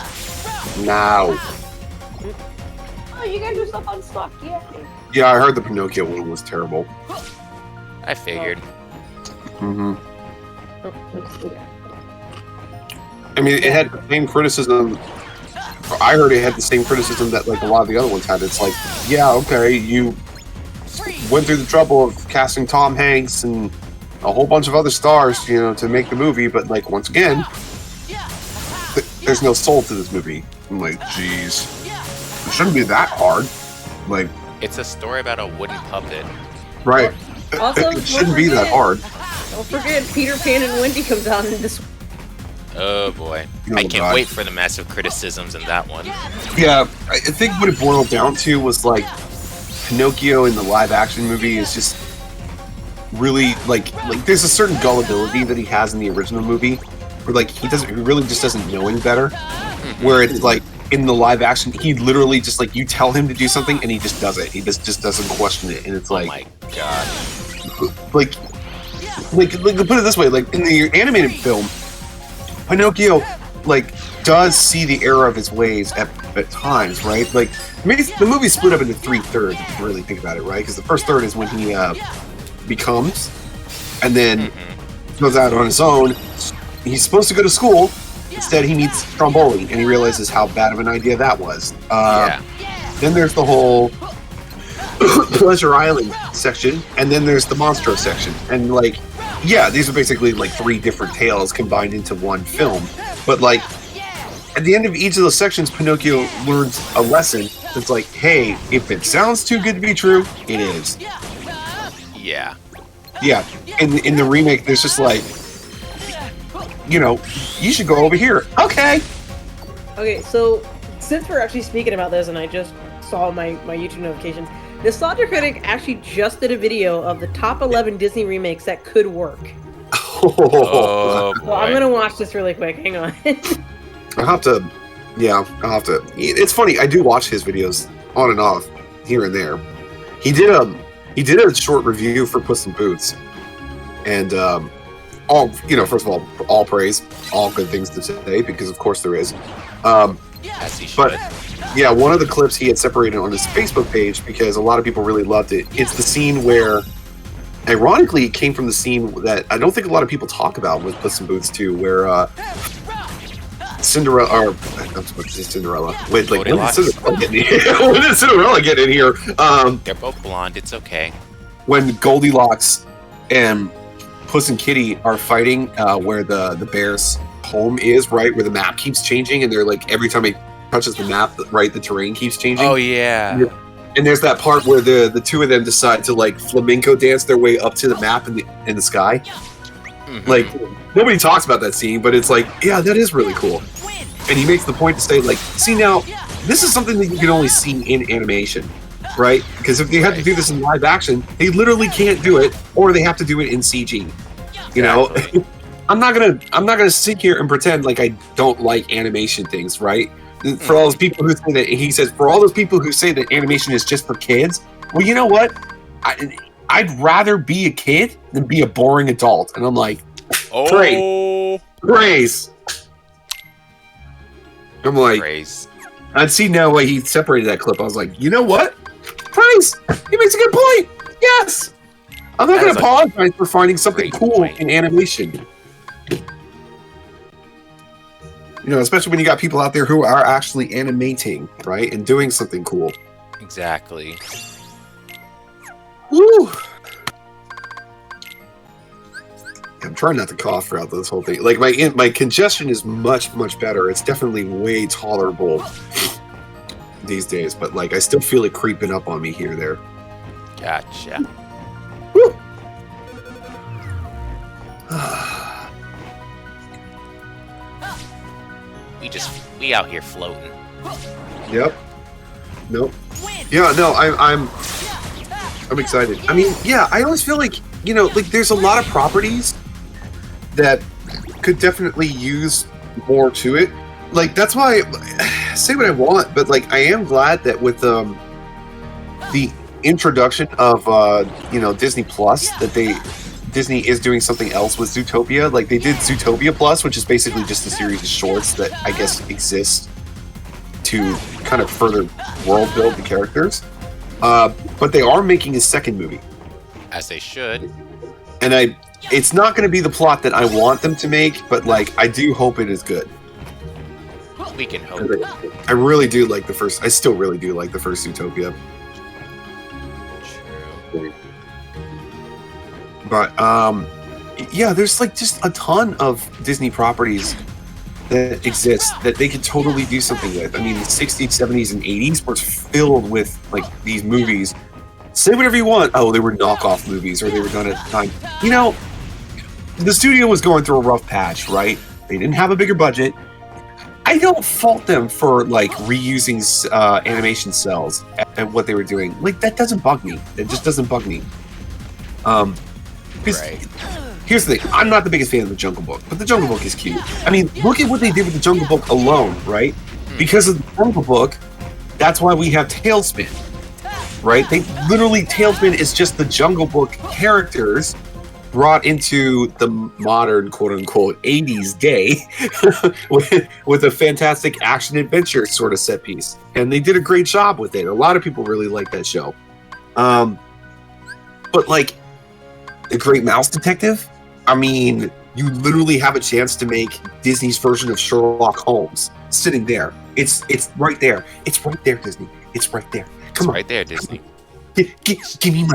Oh, you guys are stuff unstuck, yeah. Yeah, I heard the Pinocchio one was terrible. I figured. Mm-hmm. I mean, it had the same criticism. I heard it had the same criticism that like a lot of the other ones had. It's like, yeah, okay, you went through the trouble of casting Tom Hanks and a whole bunch of other stars, to make the movie, but like once again, there's no soul to this movie. I'm like, geez, it shouldn't be that hard. Like, it's a story about a wooden puppet. Right. Also, it shouldn't be that hard. Don't forget, Peter Pan and Wendy comes out in this. Oh boy. I can't wait for the massive criticisms in that one. Yeah, I think what it boiled down to was like Pinocchio in the live action movie is just really like there's a certain gullibility that he has in the original movie where like he really just doesn't know any better. Where it's like in the live action he literally just like you tell him to do something and he just does it. He just doesn't question it, and it's like, oh my god. Like put it this way, like in the animated film, Pinocchio like does see the error of his ways at times, right? Like the movie's split up into 3 thirds if you really think about it, right? Because the first third is when he becomes, and then goes out on his own. He's supposed to go to school. Instead, he meets Stromboli, and he realizes how bad of an idea that was. Then there's the whole Pleasure Island section, and then there's the Monstro section. And like, yeah, these are basically like 3 different tales combined into one film. But like, at the end of each of those sections, Pinocchio learns a lesson that's like, hey, if it sounds too good to be true, it is. Yeah. Yeah. In the remake, there's just like, you know, you should go over here. Okay. Okay, so since we're actually speaking about this, and I just saw my YouTube notifications, Nostalgia Critic actually just did a video of the top 11 Disney remakes that could work. Oh, boy. Well, I'm gonna watch this really quick. Hang on. I'll have to. It's funny. I do watch his videos on and off, here and there. He did a short review for Puss in Boots, and first of all praise, all good things to say, because of course there is. As he should. But yeah, one of the clips he had separated on his Facebook page because a lot of people really loved it. It's the scene where, ironically, it came from the scene that I don't think a lot of people talk about with Puss in Boots 2, where Cinderella, or I'm supposed to say Cinderella. Wait, like, when did Cinderella get in here? When did Cinderella get in here? They're both blonde. It's okay. When Goldilocks and Puss and Kitty are fighting, where the bear's home is, right, where the map keeps changing, and they're like, every time it touches the map, right, the terrain keeps changing. Oh yeah. And there's that part where the two of them decide to like flamenco dance their way up to the map in the sky. Mm-hmm. Like, nobody talks about that scene, but it's like, yeah, that is really cool. And he makes the point to say, like, see, now this is something that you can only see in animation, right? Because if they had to do this in live action, they literally can't do it, or they have to do it in CG. You know, I'm not gonna sit here and pretend like I don't like animation things, right? For all those people who say that, he says, for all those people who say that animation is just for kids, well, you know what? I'd rather be a kid than be a boring adult. And I'm like, praise. I'm like, praise. I'd see now why he separated that clip. I was like, you know what? Praise. He makes a good point. Yes. I'm not going to apologize for finding something cool in animation. You know, especially when you got people out there who are actually animating, right? And doing something cool. Exactly. Woo! I'm trying not to cough throughout this whole thing. Like, my congestion is much, much better. It's definitely way tolerable these days. But, like, I still feel it creeping up on me here or there. Gotcha. Woo! We out here floating. Yep. Nope. Yeah, no, I'm excited. I mean, yeah, I always feel like, you know, like there's a lot of properties that could definitely use more to it. Like, that's why say what I want, but like I am glad that with the introduction of Disney Plus, that Disney is doing something else with Zootopia. Like, they did Zootopia Plus, which is basically just a series of shorts that I guess exist to kind of further world build the characters. But they are making a second movie. As they should. And it's not going to be the plot that I want them to make, but like, I do hope it is good. We can hope. I really do like the first. I still really do like the first Zootopia. True. But yeah, there's like just a ton of Disney properties that exist that they could totally do something with. I mean, the 60s, 70s, and 80s were filled with like these movies. Say whatever you want. Oh, they were knockoff movies, or they were done at the time. You know, the studio was going through a rough patch, right? They didn't have a bigger budget. I don't fault them for like reusing animation cells at what they were doing. Like, that doesn't bug me. It just doesn't bug me. Right. Here's the thing. I'm not the biggest fan of the Jungle Book, but the Jungle Book is cute. I mean, look at what they did with the Jungle Book alone, right? Because of the Jungle Book, that's why we have Tailspin, right? They literally, Tailspin is just the Jungle Book characters brought into the modern, quote-unquote, 80s day with a fantastic action-adventure sort of set piece. And they did a great job with it. A lot of people really like that show. But, like, The Great Mouse Detective, I mean, you literally have a chance to make Disney's version of Sherlock Holmes sitting there. It's right there. It's right there, Disney. It's right there. Come on. Right there, Disney. Give me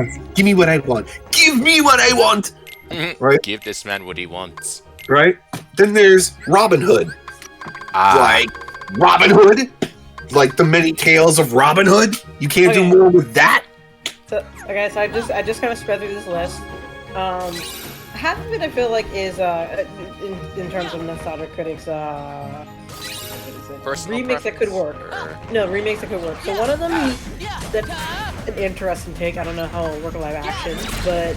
what I want. Give me what I want. Right? Give this man what he wants. Right? Then there's Robin Hood. Like Robin Hood? Like the many tales of Robin Hood? You can't do more with that? So, okay, so I just kind of spread through this list. half of it I feel like is in terms of nostalgia critics remakes that could work. No, remakes that could work. So one of them, that's an interesting take. I don't know how it'll work in live action, but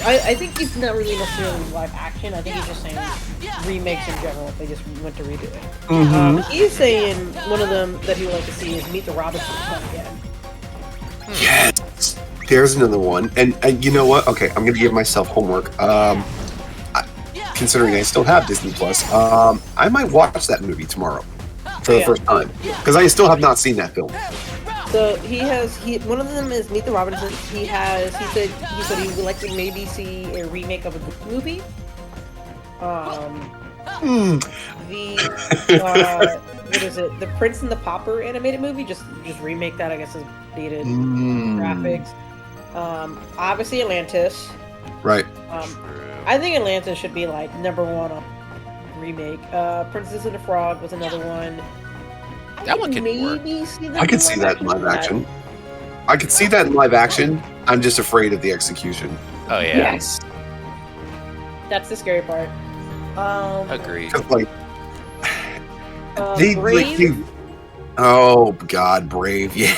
I think he's not really necessarily live action. I think he's just saying remakes in general. If they just went to redo it. He's saying one of them that he would like to see is Meet the Robinsons again. Yes, there's another one, and you know what? Okay, I'm gonna give myself homework. Considering I still have Disney Plus, I might watch that movie tomorrow for the first time because I still have not seen that film. So one of them is Meet the Robinsons. He said he would like to maybe see a remake of a movie. What is it? The Prince and the Pauper animated movie. Just remake that. I guess is dated graphics. Obviously Atlantis. Right. I think Atlantis should be like #1 on remake. Princess and the Frog was another one. That one could work. I could see that in live action. I could see that in live action. I'm just afraid of the execution. Oh yeah. Yes. That's the scary part. Agreed. Like, Brave? oh God, Brave. Yeah,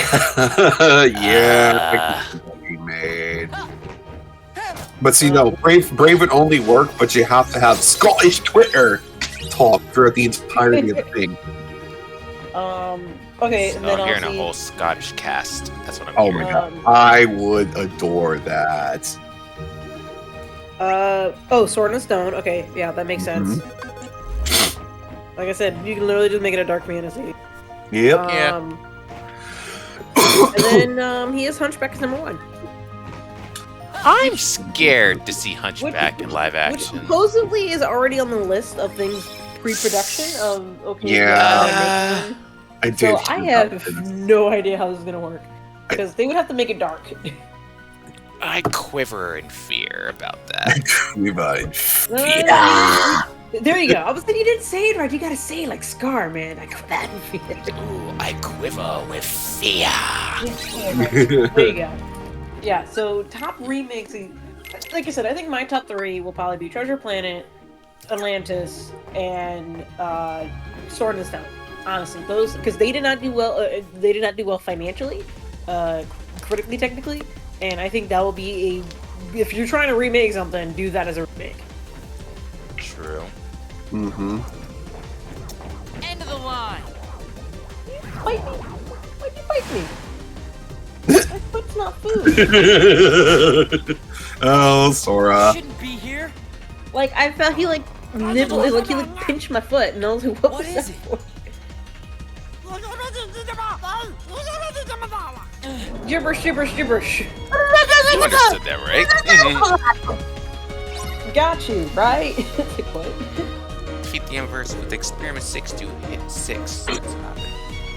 yeah. Made. But see, no, Brave would only work, but you have to have Scottish Twitter talk throughout the entirety of the thing. Okay, So and then I'm hearing I'll a see. whole Scottish cast. That's what I'm Oh hearing. my God, I would adore that. Sword and Stone. Okay, yeah, that makes sense. Like I said, you can literally just make it a dark fantasy. Yep. And then he has Hunchback as #1. I'm scared to see Hunchback in live Which action. supposedly is already on the list of things pre-production of Yeah. I did. So I have no idea how this is gonna work because they would have to make it dark. I quiver in fear about that. There you go. I was saying you didn't say it right. You gotta say it like Scar, man. I got that in fear. Ooh, I quiver with fear. There you go. Yeah, so top remakes, like I said, I think my top 3 will probably be Treasure Planet, Atlantis, and Sword and Stone. Honestly, those because they did not do well. They did not do well financially, critically, technically, and I think that will be if you're trying to remake something, do that as a remake. True. Mm-hmm. End of the line. Bite me. Why'd you bite me? My foot's not food. Oh, Sora. Shouldn't be here. Like I felt he like nibbled, like he like pinched my foot, and I was like, "What was that for?" Gibberish, gibberish, gibberish. You understood that, right? Got you, right? Like, what? Defeat the inverse with experiment 6 to hit 6. What's happening?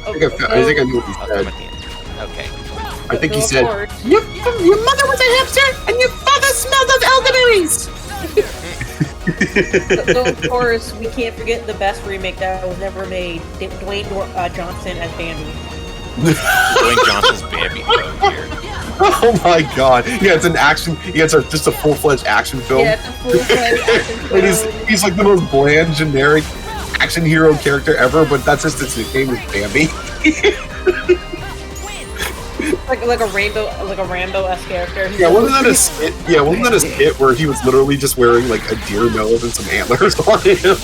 I think I knew what he I'll said. come at the end. Okay. I think he said, Your mother was a hamster, and your father smelled of elderberries! So of course, we can't forget the best remake that was never made, Dwayne Johnson as Bambi. Dwayne Johnson's Bambi. Oh, dear. oh my God. Yeah, it's an action, yeah, it's just a full-fledged action film. Yeah, it's a full-fledged action film. And he's like the most bland, generic action hero character ever, but that's just his name is Bambi. like a Rambo-esque character. Yeah, wasn't that a skit? Yeah, wasn't that a skit where he was literally just wearing like a deer nose and some antlers on him?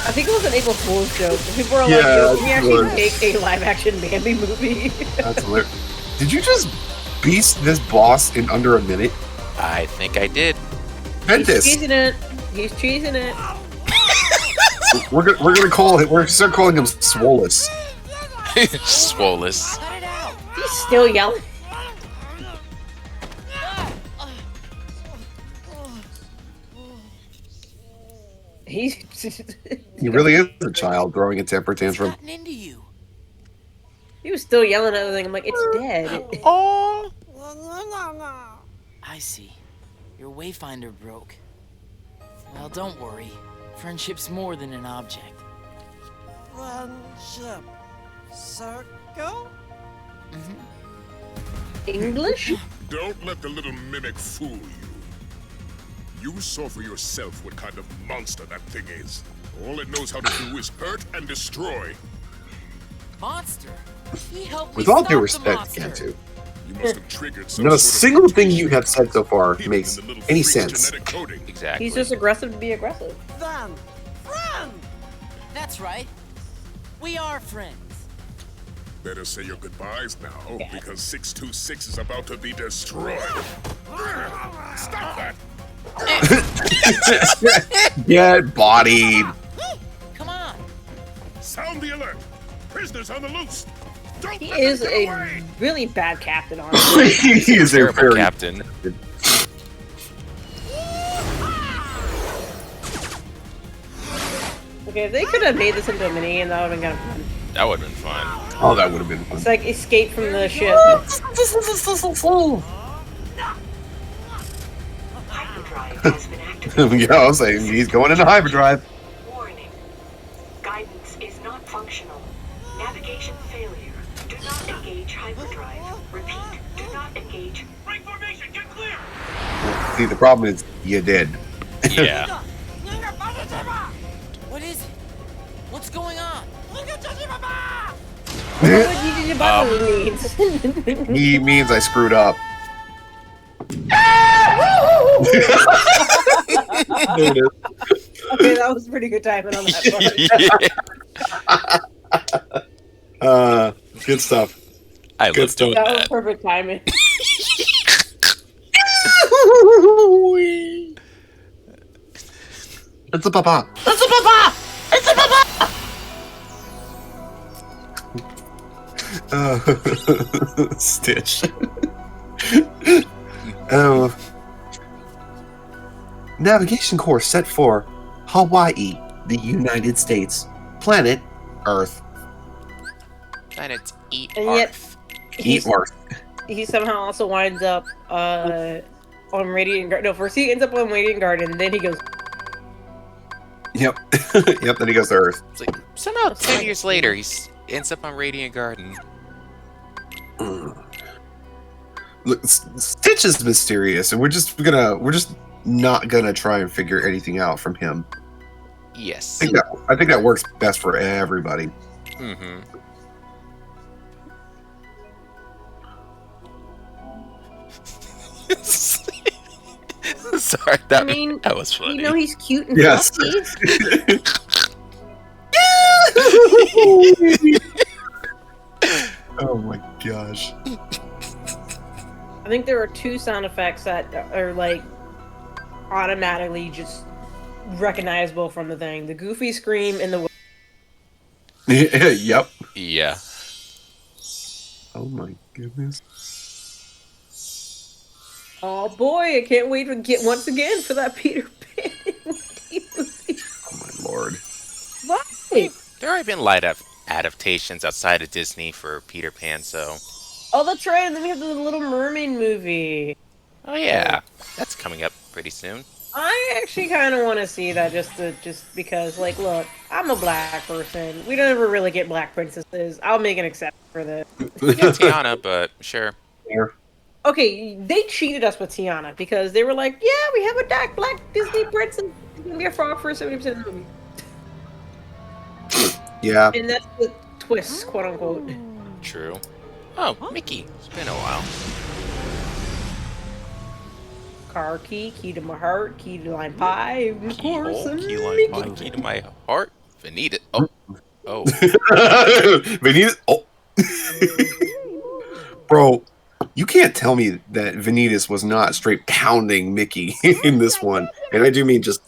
I think it was an April Fool's joke. People were Yeah, like, "Can we actually make a live-action Bambi movie?" That's hilarious. Did you just beast this boss in under a minute? I think I did. Ventus. He's cheesing it. He's cheesing it. We're gonna start calling him Swolus. Swolus. He's still yelling. He really is a child throwing a temper tantrum. Gotten into you. He was still yelling at the thing. I'm like, it's dead. Oh. I see. Your wayfinder broke. Well, don't worry. Friendship's more than an object. Friendship. Circle? English? Don't let the little mimic fool you. You saw for yourself what kind of monster that thing is. All it knows how to do is hurt and destroy. Monster? He helped With me all stop due the respect, monster. Kentu, You must have triggered some not a sort of single thing you mutation have said so far hidden makes in the little any freak's sense. genetic coding. Exactly. He's just aggressive to be aggressive. Friend! Friend! That's right. We are friends. Better say your goodbyes now, because 626 is about to be destroyed. Stop that! Get bodied. Come on. Sound the alert! Prisoners on the loose! Don't He let them is get a away! really bad captain, honestly. He is a Terrible very captain. Okay, if they could have made this into a mini, and that would have been kind of fun. That would have been fun. Oh, that would have been fun. It's like escape from the ship. Hyperdrive has been activated. Yeah, I was saying he's going into hyperdrive. Warning. Guidance is not functional. Navigation failure. Do not engage hyperdrive. Repeat. Do not engage. Break formation, get clear! See, the problem is you did. Yeah. What is it? What's going on? What means? He means I screwed up. There it is. Okay, that was pretty good timing on that part. Yeah. Good stuff. I Good love doing That was that. perfect timing. It's a papa. It's a papa! It's a papa! Stitch. Oh. Navigation course set for Hawaii, the United States. Planet Earth. Planets eat And yet- Earth. Eat Earth. He somehow also winds up on Radiant Garden. No, first he ends up on Radiant Garden, then he goes. Yep. Yep, then he goes to Earth. It's like, somehow 10 years later, he ends up on Radiant Garden. Look, Stitch is mysterious, and we're just not gonna try and figure anything out from him. Yes. I think that works best for everybody. Mm-hmm. Sorry, that was funny. You know he's cute and Yes. fluffy. Oh my gosh. I think there are two sound effects that are like automatically just recognizable from the thing: the Goofy scream and the. Yep. Yeah. Oh my goodness. Oh boy, I can't wait to get once again for that Peter Pan. Oh my lord. What? There have been light adaptations outside of Disney for Peter Pan, so. Oh, that's right. And then we have the Little Mermaid movie. Oh yeah, that's coming up pretty soon. I actually kind of want to see that just because, like, look, I'm a black person. We don't ever really get black princesses. I'll make an exception for this. Yeah, Tiana, but sure. Okay, they cheated us with Tiana because they were like, yeah, we have a black Disney princess. It's gonna be a frog for 70% of the movie. Yeah. And that's the twist, quote unquote. True. Oh, Mickey. It's been a while. Car key to my heart, key to lime pie, of course. and Key lime Mickey. pie, key to my heart. Vanita. Oh. Oh. Vanitas. Oh. Bro, you can't tell me that Vanitas was not straight pounding Mickey in this one. And I do mean just.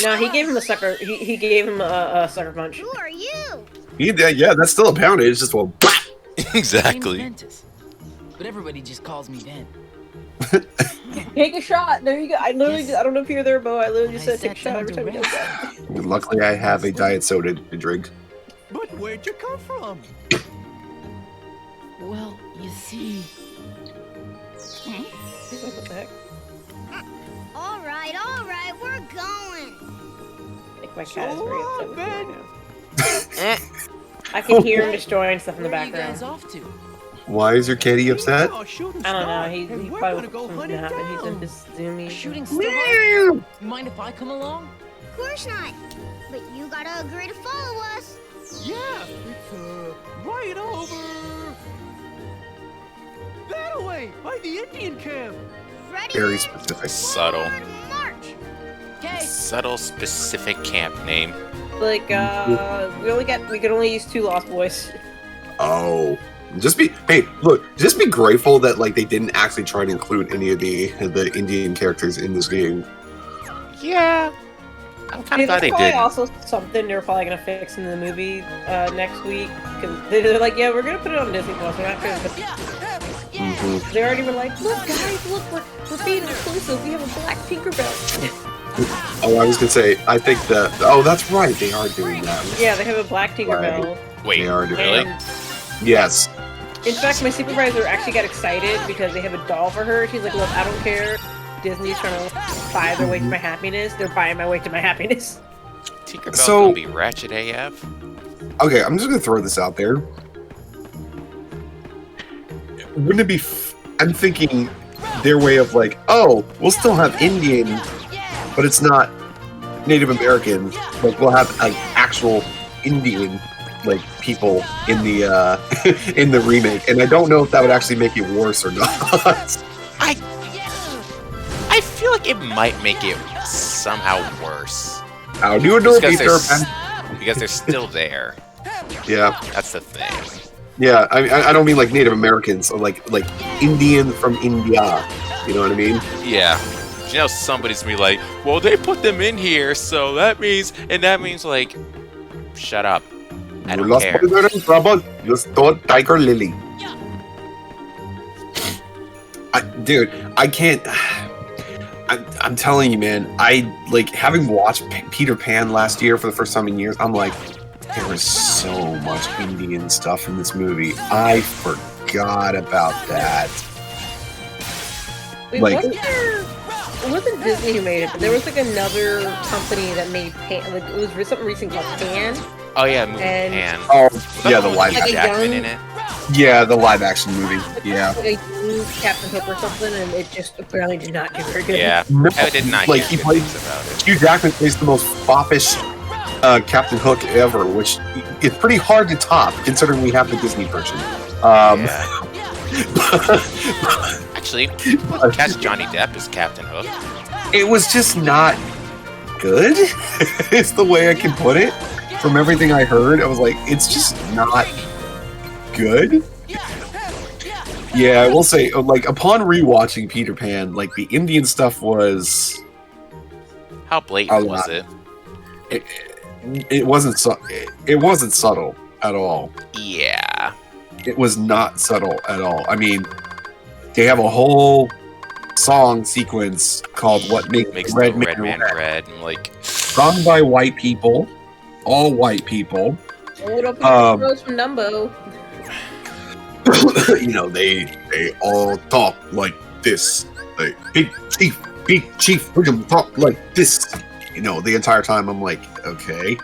No, he gave him a sucker. He gave him a sucker punch. Who are you? Yeah, that's still a poundage. It's just well. Exactly. Name's Ventus, but everybody just calls me Ven. Take a shot. There you go. I literally, Yes. I don't know if you're there, Bo. I literally just I said take a sat shot down every to time he does rest. that. Luckily, I have a diet soda to drink. But where'd you come from? Well, you see, What the heck? All right, we're going. I think my cat is very upset with me right now. Eh. I can hear him destroying stuff in the where are you background. guys off to? Why is your kitty upset? I don't know. He probably was napping. He's in his zoomy. Shooting star? Mind if I come along? Of course not. But you gotta agree to follow us. Yeah, it's right over that way by the Indian camp. Ready? Very specific. Subtle. Forward, march. Okay. Subtle, specific camp name. Like, we could only use 2 Lost Boys. Oh. Just be grateful that like they didn't actually try to include any of the Indian characters in this game. Yeah. I'm kind of glad they That's probably did. also something they're probably gonna fix in the movie next week, because they're like, yeah, we're gonna put it on Disney Plus. We're not gonna. They already were like, look, guys, look, we're being inclusive. We have a black Tinkerbell. Oh, I was gonna say, I think that. Oh, that's right. They are doing that. Yeah, they have a black Tinkerbell. Wait, They are doing really? Yes. In fact, my supervisor actually got excited because they have a doll for her. She's like, look, I don't care. Disney's trying to buy their way to my happiness. They're buying my way to my happiness. Tinkerbell's gonna be ratchet AF. Okay, I'm just gonna throw this out there. Wouldn't it be? I'm thinking their way of like, oh, we'll still have Indian, but it's not Native American. Like we'll have like actual Indian like people in the in the remake, and I don't know if that would actually make it worse or not. I feel like it might make it somehow worse. How do you know, Peter Pan? Because they're still there. Yeah, That's the thing. yeah. I don't mean like Native Americans, or like Indian from India. You know what I mean? Yeah. You know, somebody's gonna be like, well, they put them in here, so that means like, shut up. I don't care. You're in trouble. You stole Tiger Lily. Dude, I can't. I'm telling you, man. I like having watched Peter Pan last year for the first time in years. I'm like, there was so much Indian stuff in this movie. I forgot about that. Wait, Like- it wasn't Disney who made it, but there was like another company that made Pan. Like it was something recent called Pan. Oh yeah, movie And- Pan. Oh, yeah, the live. Like a Jackman young- in it. Yeah, the live action movie. Yeah. Like a new Captain Hook or something, and it just apparently did not do very good. Yeah, No, I did not like hear he good played. things about it. Hugh Jackman plays the most foppish Captain Hook ever, which is pretty hard to top considering we have the Disney version. Yeah. Actually, catch Johnny Depp as Captain Hook. It was just not good. It's the way I can put it. From everything I heard, I was like, it's just not good. Yeah, I will say, like, upon rewatching Peter Pan, like, the Indian stuff was... How blatant was it? It wasn't it wasn't subtle at all. Yeah. It was not subtle at all. I mean, they have a whole song sequence called "What Makes the Red Red Man Man Red," Red, and like sung by white people, all white people. Little Rose from Dumbo. You know, they all talk like this. Like big chief, we're gonna talk like this. You know, the entire time I'm like, okay,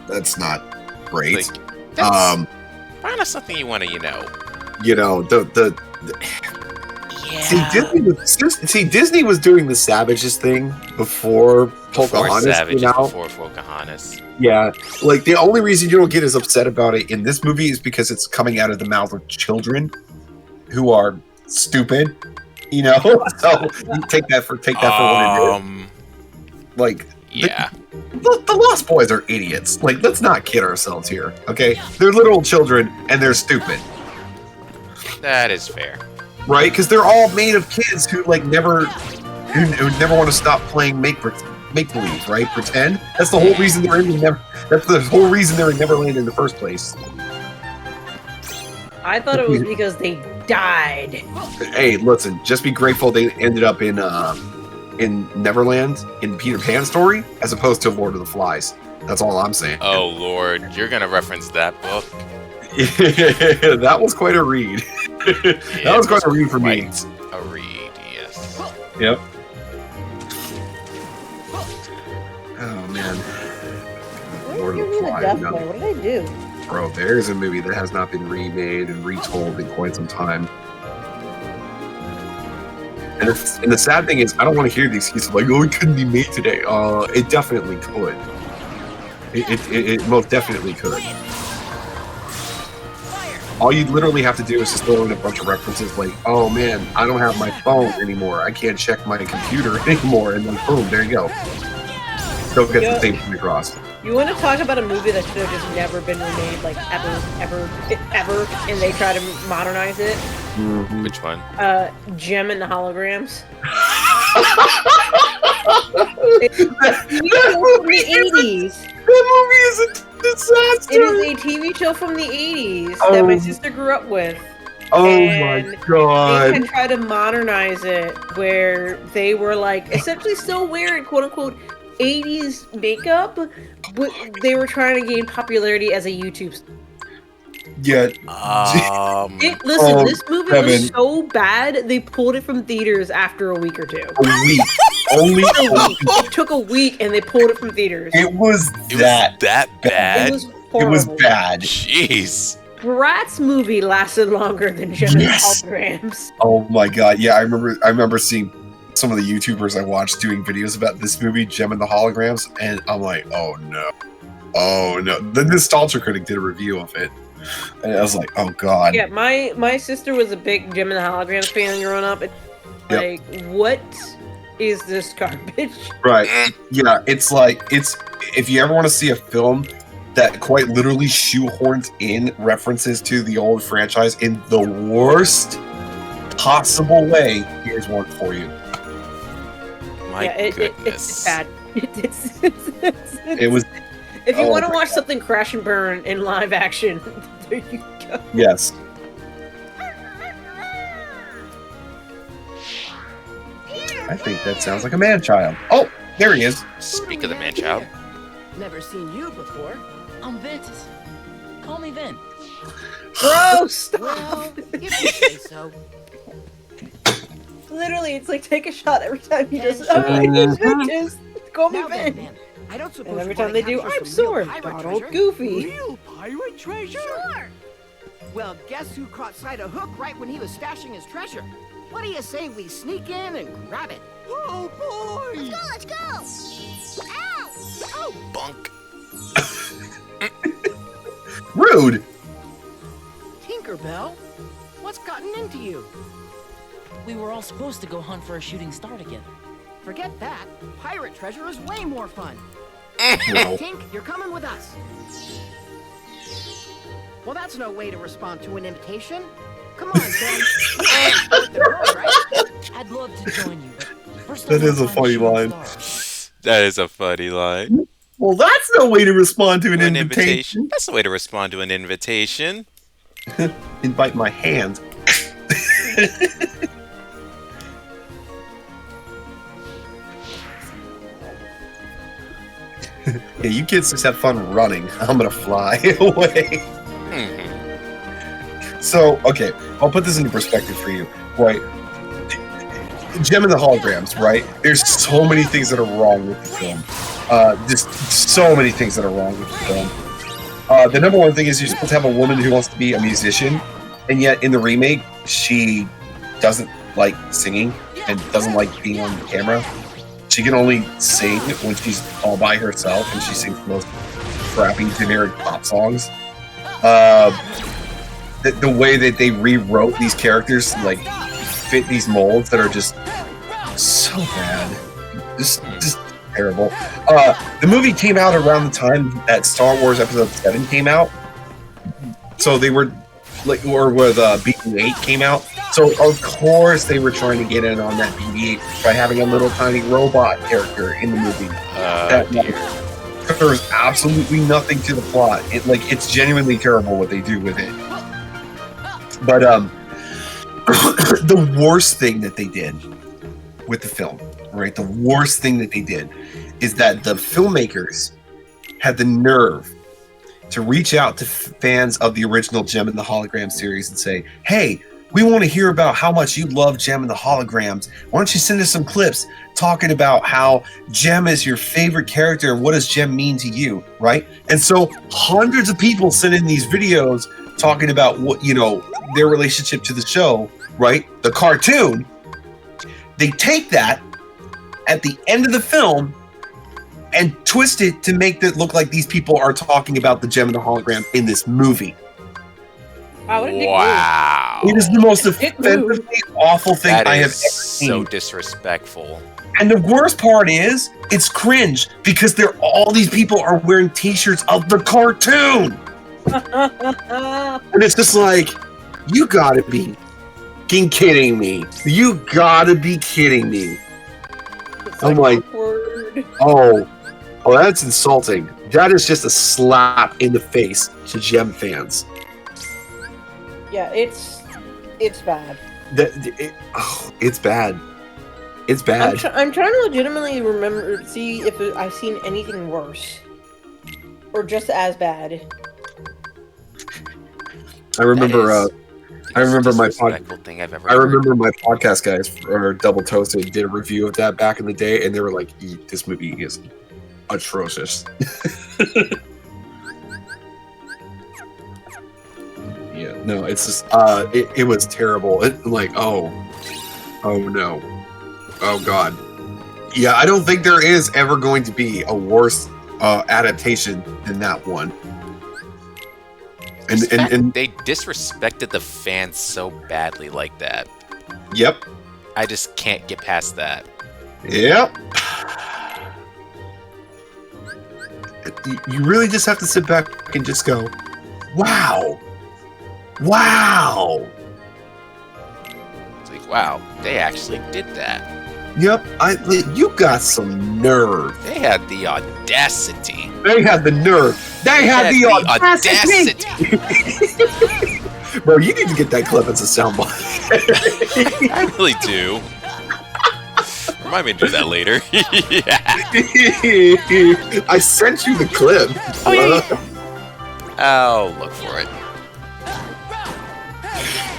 that's not great. Like, that's kind of something you want to, you know, the yeah. See, Disney was doing the Savages thing before Pocahontas Savages, came out. before Pocahontas. Yeah, like the only reason you don't get as upset about it in this movie is because it's coming out of the mouth of children who are stupid. You know, so you take that for what it is. Like, yeah, the Lost Boys are idiots. Like, let's not kid ourselves here, okay? They're little children and they're stupid, that is fair. right? Because they're all made of kids who like never want to stop playing make believe, right? Pretend. That's the whole reason they're in That's the whole reason they're in Neverland in the first place. I thought it was because they died. Hey, listen, just be grateful they ended up in Neverland in Peter Pan story as opposed to Lord of the Flies. That's all I'm saying. Oh Lord, you're gonna reference that book? That was quite a read. That was quite a read for me. A read, yes. Yep. Oh man. Lord of the Flies. What did I do? Bro, there's a movie that has not been remade and retold in quite some time. And the sad thing is, I don't want to hear the excuses like, oh, it couldn't be made today. It definitely could. It most definitely could. All you literally have to do is just throw in a bunch of references like, oh man, I don't have my phone anymore. I can't check my computer anymore. And then boom, there you go. Still get the same thing across. You want to talk about a movie that should have just never been remade, like ever, and they try to modernize it? Mm-hmm. Which one? Gem and the Holograms. That movie is a disaster. It is a TV show from the 80s that my sister grew up with. Oh and my god. They had tried to modernize it where they were like essentially still wearing quote unquote 80s makeup, but they were trying to gain popularity as a YouTube star. Yeah. Listen, this movie was so bad they pulled it from theaters after a week or two. A week. Only a week. It took a week and they pulled it from theaters. It was that bad. It was horrible. It was bad. Jeez. Bratz movie lasted longer than Gem and Holograms. Oh my god, yeah, I remember seeing some of the YouTubers I watched doing videos about this movie, Gem and the Holograms, and I'm like, oh no. The Nostalgia Critic did a review of it. And I was like, oh god. Yeah, my sister was a big Gem and the Holograms fan growing up. Like, what is this garbage? Right. Yeah, it's if you ever want to see a film that quite literally shoehorns in references to the old franchise in the worst possible way, here's one for you. My goodness. It's bad. It was. If you want to watch something crash and burn in live action, there you go. Yes. I think that sounds like a man-child. Oh, there he is. Speak of the man-child. Never seen you before. I'm Ventus. Call me Vin. Bro, stop! Well, if you say so. Literally, it's like take a shot every time you just call me Vin. I don't suppose And every time they do, I'm Sword, Donald, Goofy. Real pirate treasure? Sure! Well, guess who caught sight of Hook right when he was stashing his treasure? What do you say we sneak in and grab it? Oh, boy! Let's go! Ow! Oh! Bunk. Rude! Tinkerbell, what's gotten into you? We were all supposed to go hunt for a shooting star together. Forget that. Pirate treasure is way more fun. No. Tink, you're coming with us. Well, that's no way to respond to an invitation. Come on, Ben. I'd love to join you, but first That is a funny line. That is a funny line. Well, that's no way to respond to an invitation. That's the way to respond to an invitation. Invite my hand. Yeah, you kids just have fun running. I'm gonna fly away. So, okay, I'll put this into perspective for you, right? Gem and the Holograms, right? There's so many things that are wrong with the film. Just so many things that are wrong with the film. The number one thing is you're supposed to have a woman who wants to be a musician, and yet in the remake, she doesn't like singing and doesn't like being on the camera. She can only sing when she's all by herself, and she sings the most crappy generic pop songs. The way that they rewrote these characters to like fit these molds that are just so bad, just terrible. The movie came out around the time that Star Wars Episode 7 came out, so they were like, or with BB-8 came out. So of course they were trying to get in on that BB-8 by having a little tiny robot character in the movie. There's absolutely nothing to the plot. It's genuinely terrible what they do with it. But the worst thing that they did with the film, right? The worst thing that they did is that the filmmakers had the nerve to reach out to fans of the original Gem and the Hologram series and say, hey, We want to hear about how much you love Gem and the holograms. Why don't you send us some clips talking about how Gem is your favorite character and what does Gem mean to you, right? And so hundreds of people send in these videos talking about what, you know, their relationship to the show, right? The cartoon. They take that at the end of the film and twist it to make it look like these people are talking about the Gem and the hologram in this movie. Wow. It is the most offensively awful thing I have ever seen. So disrespectful. And the worst part is, it's cringe because all these people are wearing t-shirts of the cartoon. And it's just like, you gotta be fucking kidding me. You gotta be kidding me. I'm like, oh, that's insulting. That is just a slap in the face to Gem fans. Yeah, it's bad. It's bad. It's bad. I'm trying to legitimately see if I've seen anything worse. Or just as bad. I remember my podcast guys for Double Toasted did a review of that back in the day, and they were like, "This movie is atrocious." Yeah, no, it's just it was terrible. Oh no, oh god. Yeah, I don't think there is ever going to be a worse adaptation than that one. And they disrespected the fans so badly like that. Yep. I just can't get past that. Yep. You really just have to sit back and just go, wow. Wow. It's like, wow, they actually did that. Yep. You got some nerve. They had the audacity. They had the nerve. They had the audacity. Bro, you need to get that clip as a soundbite. I really do. Remind me to do that later. Yeah. I sent you the clip. Oh, yeah. I'll look for it.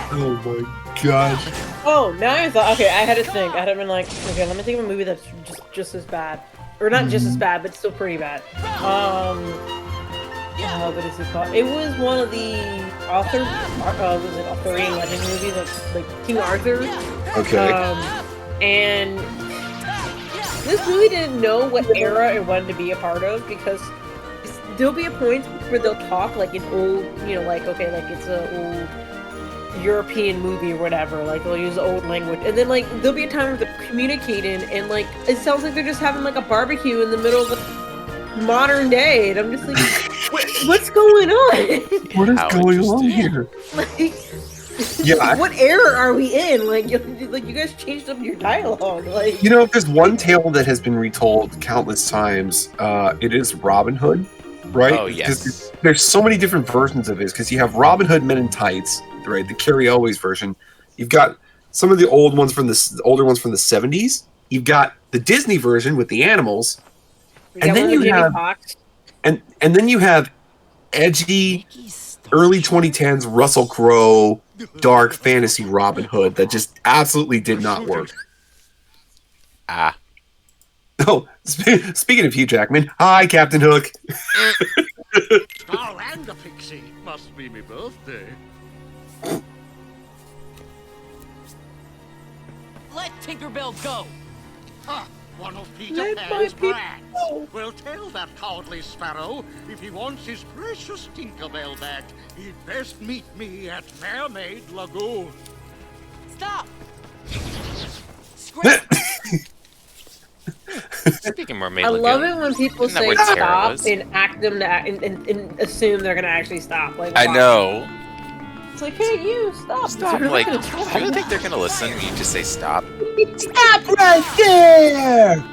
Oh my gosh. Oh, now I thought, okay, I had to think. I had been like, okay, let me think of a movie that's just as bad. Or not just as bad, but still pretty bad. What is it called? It was one of the Arthurian Legend movies, that's like King Arthur. Okay. And this movie didn't know what era it wanted to be a part of, because there'll be a point where they'll talk like an old, okay, like it's an old European movie or whatever, like they'll use old language, and then like there'll be a time where they're communicating and like it sounds like they're just having like a barbecue in the middle of modern day, and I'm just like, what's going on? What is going on here? Like, yeah, what era are we in? Like you guys changed up your dialogue. Like, if there's one tale that has been retold countless times, it is Robin Hood, right? Oh yes. There's so many different versions of it, because you have Robin Hood Men in Tights, right? The Carrie Elways version. You've got some of the older ones from the 70s. You've got the Disney version with the animals, and then you have and then you have edgy early 2010s Russell Crowe dark fantasy Robin Hood that just absolutely did not work. Oh, speaking of Hugh Jackman, hi Captain Hook. Oh, and the pixie. Must be my birthday. Let Tinkerbell go! One of Peter Pan's brats. Well, tell that cowardly sparrow, if he wants his precious Tinkerbell back, he'd best meet me at Mermaid Lagoon. Stop! Speaking of Mermaid I Lagoon, love it when people isn't that say where Tara stop was? and act them to and assume they're gonna actually stop. Like, I why? know. It's like, hey, you stop! Stop! You're not Like, gonna do stop. you think they're gonna listen when you just say stop? Stop right there!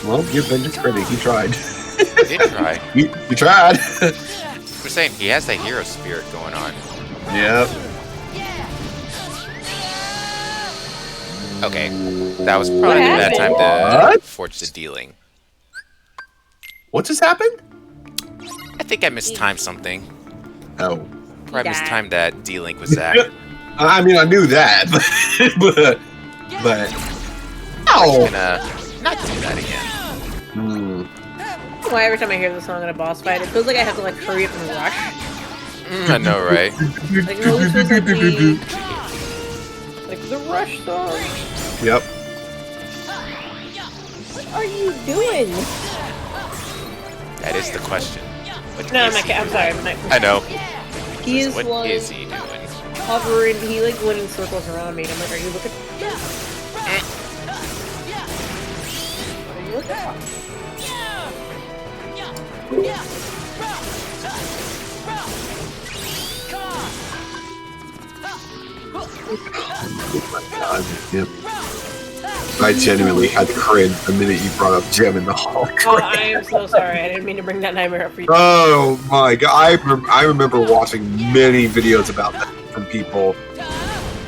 Well, give Vengeance credit. He tried. He did try. You tried. We're saying he has that hero spirit going on. Yep. Okay, that was probably the bad time to forge the dealing. What just happened? I think I mistimed something. Oh. Probably mistimed that D-Link with Zack. I mean, I knew that, but I'm gonna not do that again. Why every time I hear this song in a boss fight, it feels like I have to like hurry up and rush. I know, right? Like it always feels like the rush song. Yep. What are you doing? That is the question. No, I'm sorry. I know. He is What like is he doing? hovering. He like went in circles around me. And I'm like, are you looking? What are you looking at? Oh my god. Yep. I genuinely had cringe the minute you brought up Gem in the Hall. Oh, I am so sorry. I didn't mean to bring that nightmare up for you. Oh my god. I remember watching many videos about that from people.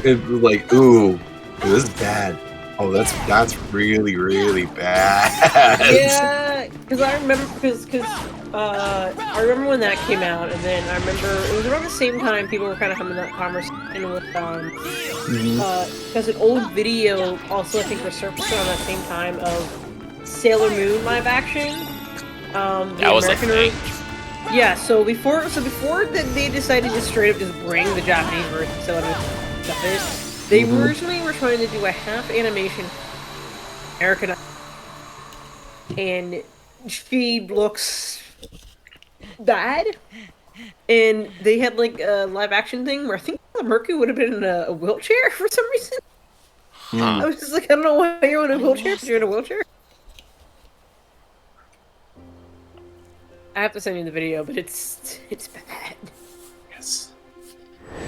It was like, ooh, this is bad. Oh, that's really, really bad. Yeah, because I remember, I remember when that came out, and then I remember it was around the same time people were kind of having that conversation with, because an old video also I think resurfaced around that same time of Sailor Moon live action. That was like thing. Yeah, so before that they decided to straight up just bring the Japanese version of Sailor Moon stuff in. They originally were trying to do a half animation American, and she looks bad. And they had like a live action thing where I think Mercury would have been in a wheelchair for some reason. I was just like, I don't know why you're in a wheelchair, but you're in a wheelchair. I have to send you the video, but it's bad. Yes.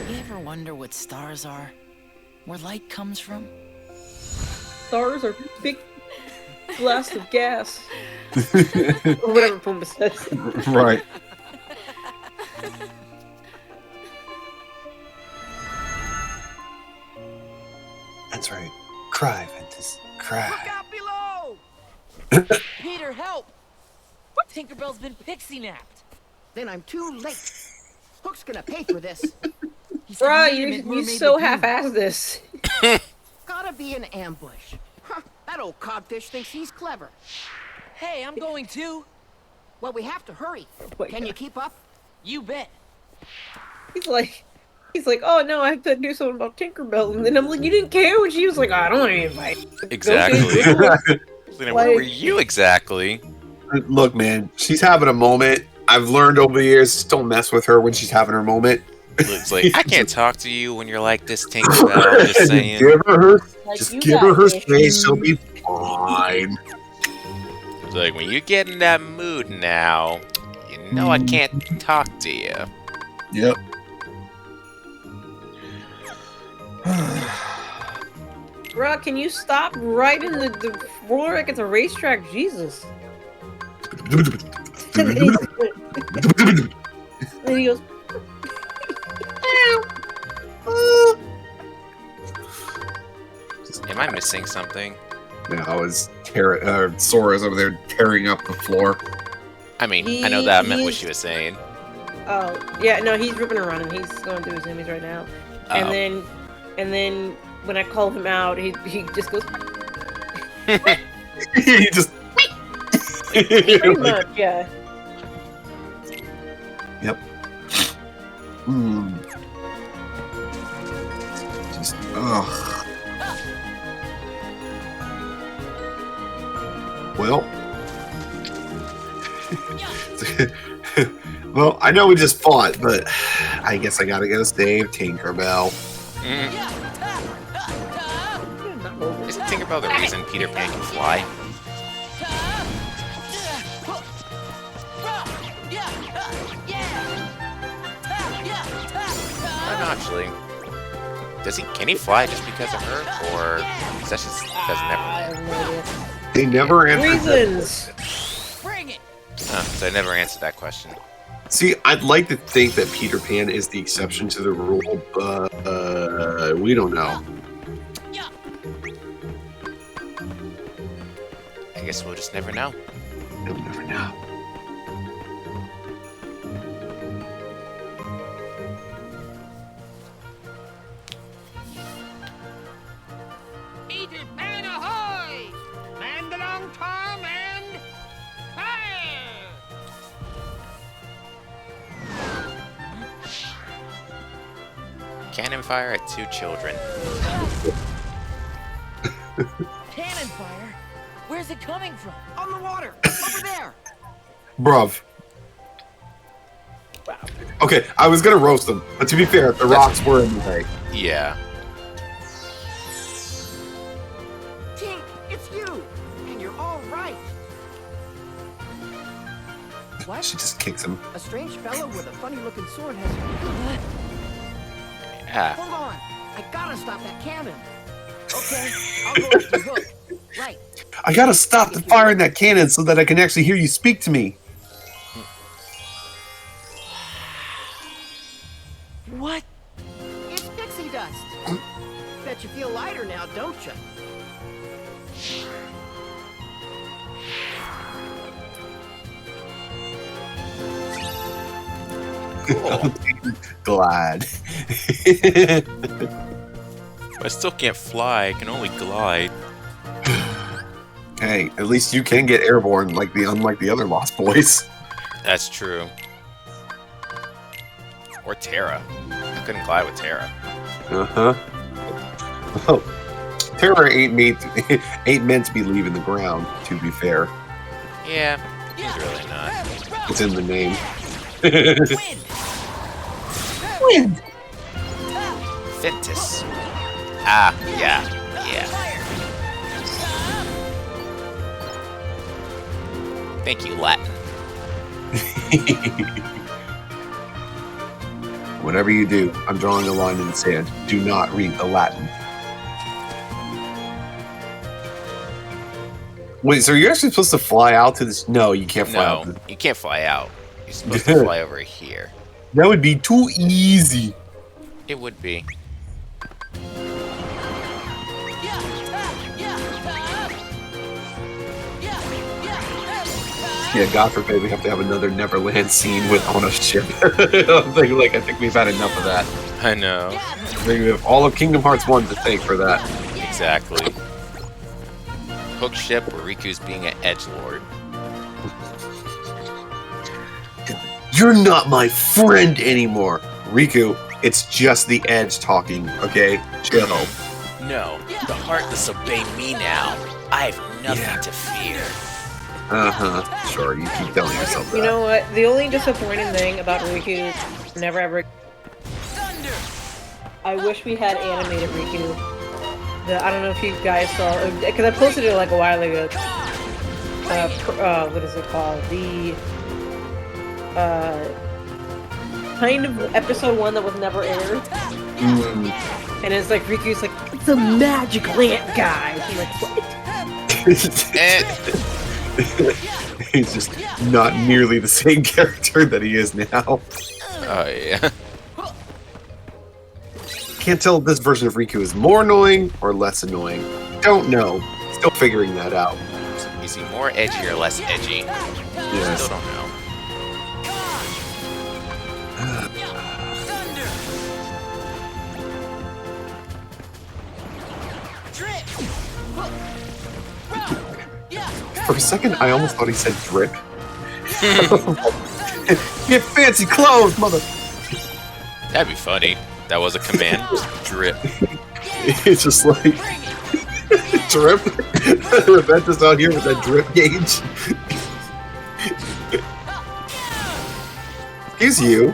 You ever wonder what stars are? Where light comes from? Stars are big blasts of gas. Or whatever Pumbaa says. Right. That's right. Cry, Ventus. Cry. Look out below! Peter, help! Tinkerbell's been pixie napped. Then I'm too late. Hook's gonna pay for this. Bruh, you so half-assed this. Gotta be an ambush. Huh, that old codfish thinks he's clever. Hey, I'm going too. Well, we have to hurry. Can you keep up? You bet. He's like, oh no, I have to do something about Tinkerbell. And then I'm like, you didn't care when she was like, oh, I don't want to invite. Exactly. Where were you exactly? Look, man, she's having a moment. I've learned over the years, don't mess with her when she's having her moment. It's like, I can't talk to you when you're like this, Tinkerbell. Just saying. Give her her space. She'll be fine. It's like, when you get in that mood now, you know I can't talk to you. Yep. Bruh, can you stop riding the roller like it's a racetrack? Jesus. And then he goes, Am I missing something? Yeah, I was Sora's over there tearing up the floor. I mean, I know that meant what she was saying. Oh, yeah, no, he's ripping and running. He's going through his enemies right now. And then when I call him out, he just goes. He just. Pretty much, yeah. Yep. Just ugh. Well. Well, I know we just fought, but I guess I gotta get a save Tinkerbell. Isn't Tinkerbell the reason Peter Pan can fly? Not actually. Can he fly just because of her, or is that just never? They never answered Reasons. Bring it. So I never answered that question. See, I'd like to think that Peter Pan is the exception to the rule, but we don't know. I guess we'll just never know. We'll never know. Eagle Pan ahoy! Man along Tom and fire! Cannon fire at 2 children. Cannon fire? Where's it coming from? On the water! Over there! Bruv. Wow. Okay, I was gonna roast them, but to be fair, the rocks were in the way. Yeah. Tink, it's you! And you're all right. What? She just kicks him. A strange fellow with a funny-looking sword has... Yeah. Hold on! I gotta stop that cannon! Okay, I'll go after Hook. Right. I gotta stop the fire in that cannon so that I can actually hear you speak to me. What? It's pixie dust. Bet you feel lighter now, don't you? Glad. I still can't fly. I can only glide. Hey, at least you can get airborne, unlike the other Lost Boys. That's true. Or Terra. I couldn't glide with Terra. Uh-huh. Oh, Terra ain't meant to be leaving the ground, to be fair. Yeah, he's really not. It's in the name. Wind! Ventus. Ah, yeah. Thank you, Latin. Whatever you do, I'm drawing a line in the sand. Do not read the Latin. Wait, so you're actually supposed to fly out to this? No, you can't fly out. No, you can't fly out. You're supposed to fly over here. That would be too easy. It would be. Yeah, God forbid we have to have another Neverland scene on a ship. I think we've had enough of that. I know. We have all of Kingdom Hearts 1 to thank for that. Exactly. Hook ship where Riku's being an edgelord. You're not my friend anymore. Riku, it's just the Edge talking, okay? Chill. No, the Heartless obey me now. I have nothing to fear. Uh-huh. Sure, you keep telling yourself that. You know what? The only disappointing thing about Riku never ever... I wish we had animated Riku. I don't know if you guys saw... Because I posted it like a while ago. What is it called? The... kind of episode 1 that was never aired. And it's like, Riku's like, it's a magic lamp guy. I'm like, what? He's just not nearly the same character that he is now. Oh, yeah. Can't tell if this version of Riku is more annoying or less annoying. Don't know. Still figuring that out. Is he more edgy or less edgy? Yes. Still don't know. For a second, I almost thought he said drip. Get fancy clothes, mother! That'd be funny. That was a command. Just drip. It's just like... drip? Rebecca's out here with that drip gauge. Excuse you.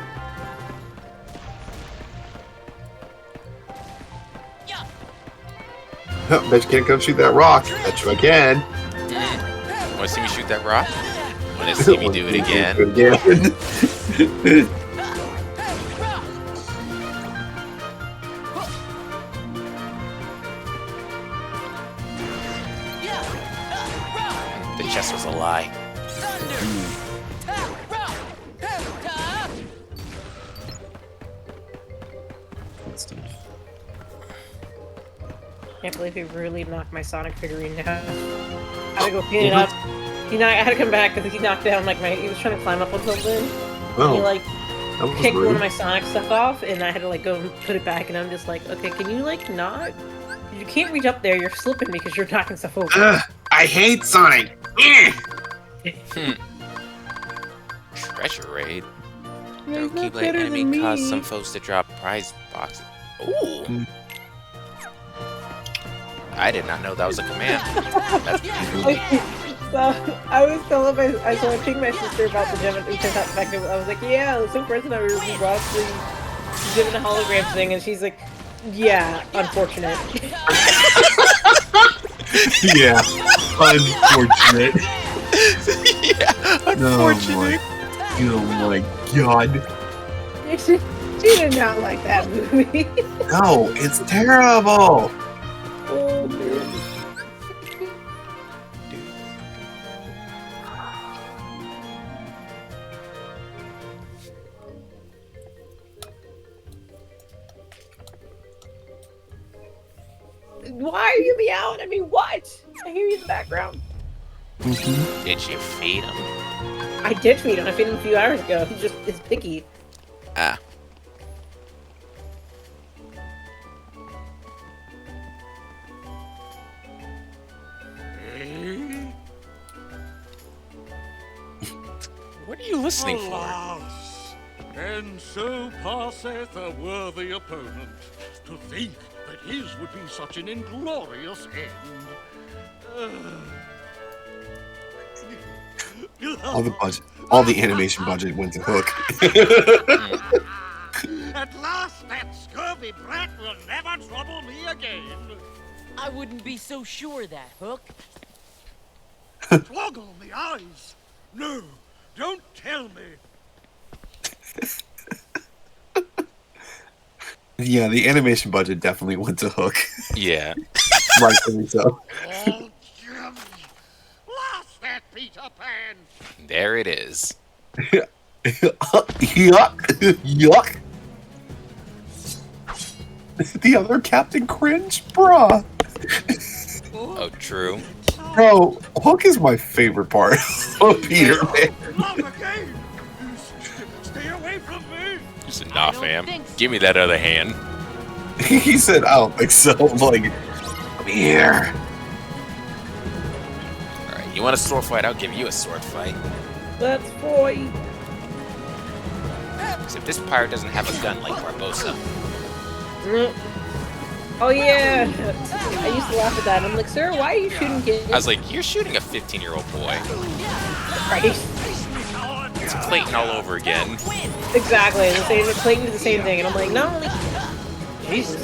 Oh, bet you can't come shoot that rock. Bet you I can. Want to see me shoot that rock? Want to see me do it again? The chest was a lie. I can't believe he really knocked my Sonic figurine down. I had to go clean it up. I had to come back because he knocked down he was trying to climb up on something. Oh, and he kicked one of my Sonic stuff off, and I had to go and put it back. And I'm just like, okay, can you not? You can't reach up there. You're slipping because you're knocking stuff over. Ugh, I hate Sonic. Treasure raid. Yeah, he's No not Keyblade better enemy than caused me. some foes to drop prize boxes. Ooh. I did not know that was a command. That's So I was telling I told my sister about the gem, which I thought back then, I was like, yeah, some person I we watched the gem and hologram thing, and she's like, yeah, unfortunate. Yeah, unfortunate. Yeah, unfortunate. Oh my god. She did not like that movie. No, it's terrible. Oh, man. Why are you meowing? I mean, what? I hear you in the background. Did you feed him? I did feed him. I fed him a few hours ago. He just is picky. Ah. What are you listening for? Alas, and so passeth a worthy opponent. To think that his would be such an inglorious end. All the animation budget went to Hook. At last, that scurvy brat will never trouble me again. I wouldn't be so sure of that, Hook. Twoggle the eyes. No, don't tell me. Yeah, the animation budget definitely went to Hook. Yeah. Rightfully so. Oh, Jimmy. Lost that Peter Pan. There it is. Yuck! Yuck! The other Captain Cringe, bruh. Oh, true. Bro, Hook is my favorite part of Peter Pan. Not again. Stay away from me. He said, nah, fam. Give me that other hand. He said, I don't think so. I'm like, come here. Alright, you want a sword fight? I'll give you a sword fight. Let's boy. Except this pirate doesn't have a gun like Barbossa. Oh yeah, I used to laugh at that. I'm like, sir, why are you shooting kids? I was like, you're shooting a 15-year-old boy. Christ. It's Clayton all over again. Exactly. Clayton did the same thing, and I'm like, not only. Jesus.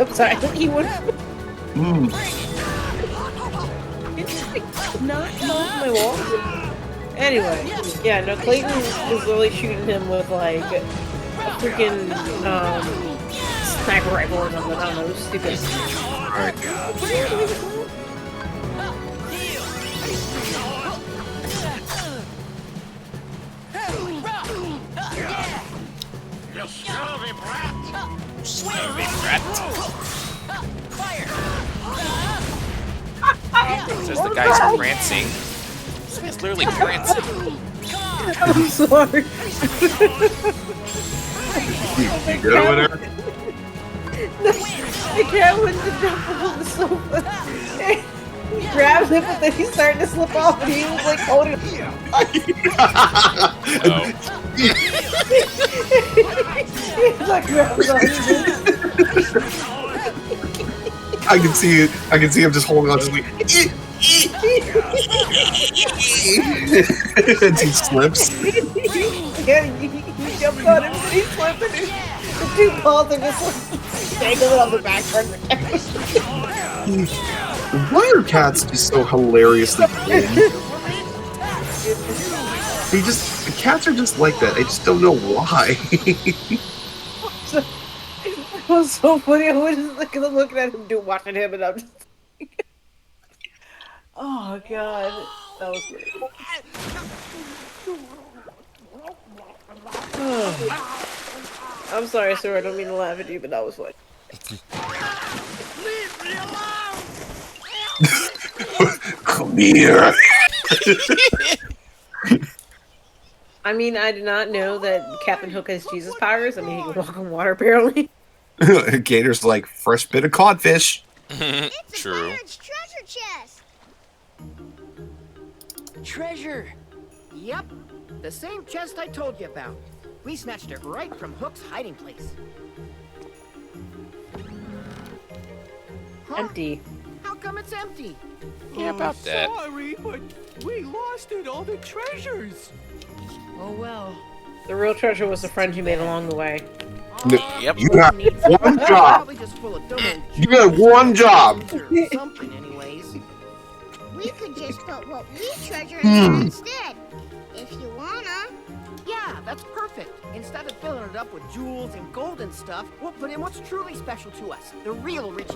I'm sorry. He would. Not my wall. Anyway, yeah, no, Clayton is really shooting him with like a freaking sniper rifle or something. I don't know, it was stupid. Alright. You scurvy brat. Scurvy brat. Says the guy's prancing. This man's literally prancing. I'm sorry. You good over there? The cat went to jump on the sofa. He grabs it, but then he's starting to slip off, and he was like holding it. Oh. He's like grabs on it. I can see it. I can see him just holding on to me. And he slips. Yeah, he jumps on him, and he slips, and the two balls are just like dangling on the back part of the cat. Why are cats just so hilariously clean? The cats are just like that. I just don't know why. It was so funny. I was just like looking at him, watching him, and I'm just like, oh god, that was great. I'm sorry, sir. I don't mean to laugh at you, but that was funny. Leave me alone. Come here. I mean, I did not know that Captain Hook has Jesus powers. I mean, he can walk on water, apparently. Gator's like, fresh bit of codfish. True. Pirate's treasure chest. Treasure. Yep. The same chest I told you about. We snatched it right from Hook's hiding place. Huh? Empty. How come it's empty? Yeah, about that. Sorry, but we lost it, all the treasures. Oh well. The real treasure was the friend you made along the way. Yep. You had one job. Probably just full of dumb old You had one job. or something, anyways. We could just put what we treasure in there instead. If you wanna. Yeah, that's perfect. Instead of filling it up with jewels and gold and stuff, we'll put in what's truly special to us, the real riches.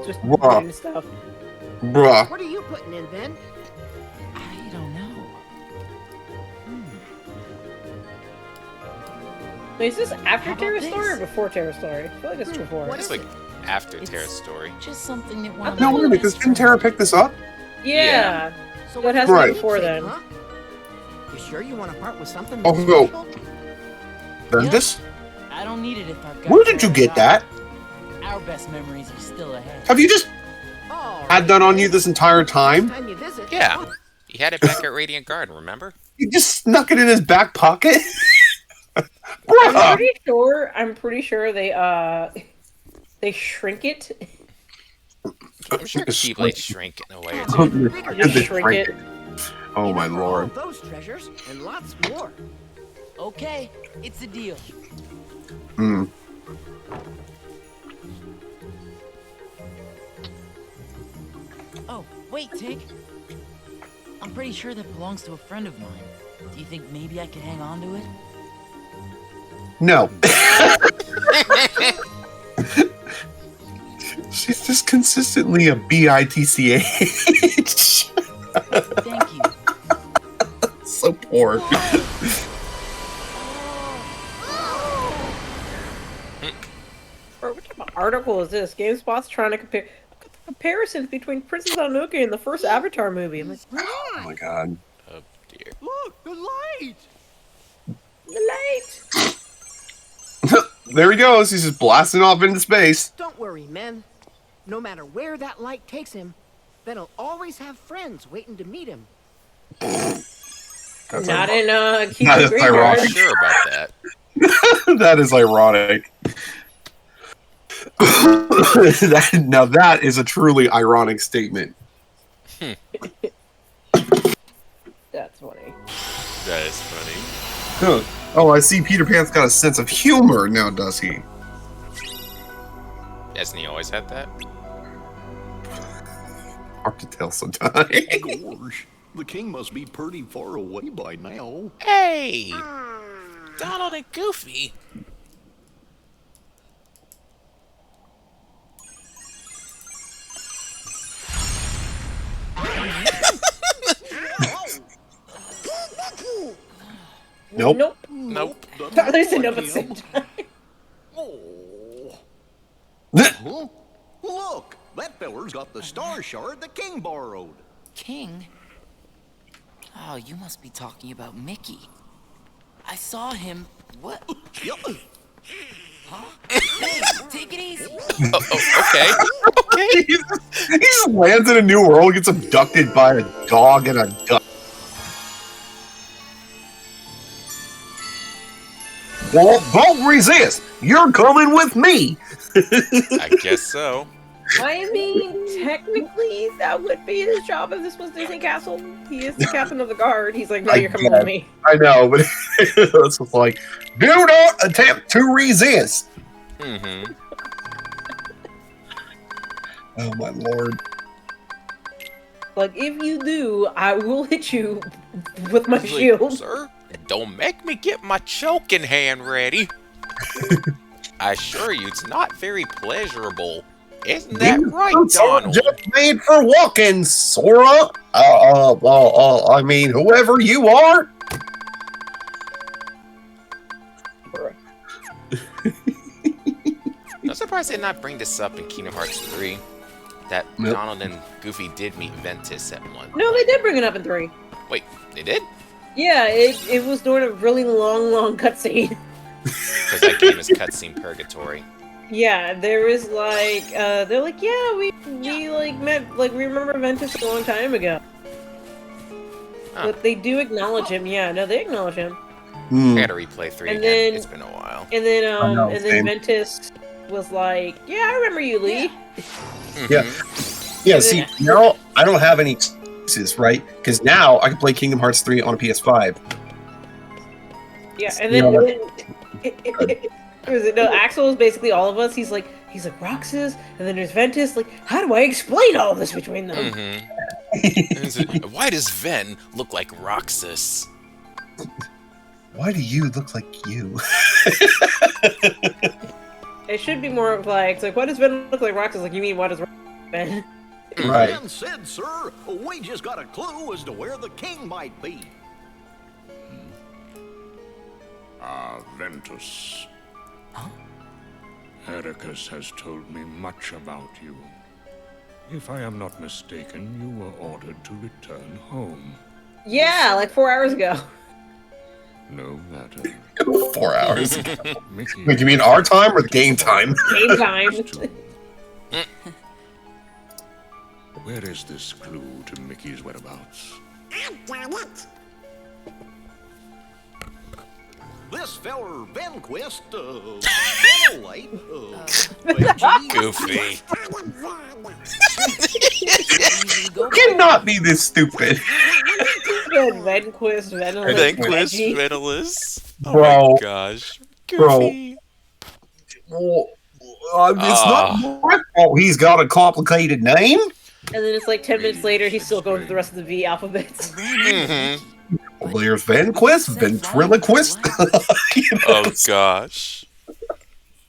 Just Bruh. doing stuff. Bruh. What are you putting in, Ben? I don't know. Wait, is this after How about Terra's this? story or before Terra's story? I feel like it's before. What It's is like it? after It's- Terra's story. Just something that one of No, my wait a minute, because best didn't Tara friends- pick this up? Yeah. So That what's has the to be Right. before keepsake, then. huh? You sure you want to part with something Oh, that's no. special? Ventus? I don't need it if I've got. Where did you get that? Our best memories are still ahead. Have you just All had that on you this entire Next time? time you visit, Yeah. He had it back at Radiant Garden, remember? You just snuck it in his back pocket? I'm Bruh! pretty sure they shrink it. I'm sure Keyblade shrink in a way or Oh, two. Just shrink it. Oh my all lord. those treasures and lots more. Okay, it's a deal. Hmm. Oh, wait, Tig. I'm pretty sure that belongs to a friend of mine. Do you think maybe I could hang on to it? No. She's just consistently a bitch. Thank you. So poor. Bro, what type of article is this? GameSpot's trying to compare comparisons between Princess Mononoke and the first Avatar movie. I'm like, Oh my god. Oh dear. Look, the light! the light. There he goes. He's just blasting off into space. Don't worry, men. No matter where that light takes him, Ben will always have friends waiting to meet him. That's Not in That Kingdom is Graveyard. ironic. I'm sure about that. That is ironic. Now that is a truly ironic statement. That's funny. That is funny. Huh. Oh, I see Peter Pan's got a sense of humor now, does he? Hasn't he always had that? Hard to tell sometimes. Gosh, the king must be pretty far away by now. Hey! Donald and Goofy! Nope. Nope. Nope. They said nope at the same time. Oh. Huh? Look, that feller's got the star shard the king borrowed. King? Oh, you must be talking about Mickey. I saw him. What? Yep. Huh? Hey, take it easy. Okay. Okay. He just lands in a new world, gets abducted by a dog and a duck. Well, don't resist. You're coming with me. I guess so. I mean, technically, that would be his job if this was Disney Castle. He is the captain of the guard. He's like, no, you're coming with me. I know, but it's just like, do not attempt to resist. Mm-hmm. Oh my lord. Like, if you do, I will hit you with my He's like, shield. sir, don't make me get my choking hand ready. I assure you, it's not very pleasurable. Isn't that right, Donald? Just made for walking, Sora. I mean, whoever you are. I'm surprised they did not bring this up in Kingdom Hearts 3. That Yep. Donald and Goofy did meet Ventus at one. No, they did bring it up in 3. Wait, they did? Yeah, it was during a really long cutscene. Because that game is cutscene purgatory. Yeah, there was like, they're like, yeah, we like met, like, we remember Ventus a long time ago. Oh. But they do acknowledge him. Yeah, no, they acknowledge him. I gotta replay 3 And again. then- It's been a while. And then, know, and then same. Ventus was like, yeah, I remember you, Lee. Yeah. Yeah, see, now I don't have any excuses, right? Because now I can play Kingdom Hearts 3 on a PS5. Yeah, and then, no, Axel is basically all of us. He's like Roxas, and then there's Ventus. Like, how do I explain all this between them? Why does Ven look like Roxas? Why do you look like you? It should be more of like, it's like, why does Ven look like Roxas? Like, you mean, why does Ven? Right. Ken said, sir, we just got a clue as to where the king might be. Ventus. Heracus has told me much about you. If I am not mistaken, you were ordered to return home. Yeah, like 4 hours ago. No matter. 4 hours. Mickey. Wait, you mean our time or game time? Game time. Where is this clue to Mickey's whereabouts? I've done it. This feller, Venquist, Venolite, Goofy. Cannot be this stupid. Venquist, Venolus, Vanquish, Reggie. Venolus. Oh Bro. my gosh. Bro. Goofy. Well, it's not my fault he's got a complicated name. And then it's like 10 minutes later, he's still going through the rest of the V alphabets. Well, there's Vanquist, Ventriloquist. Oh gosh.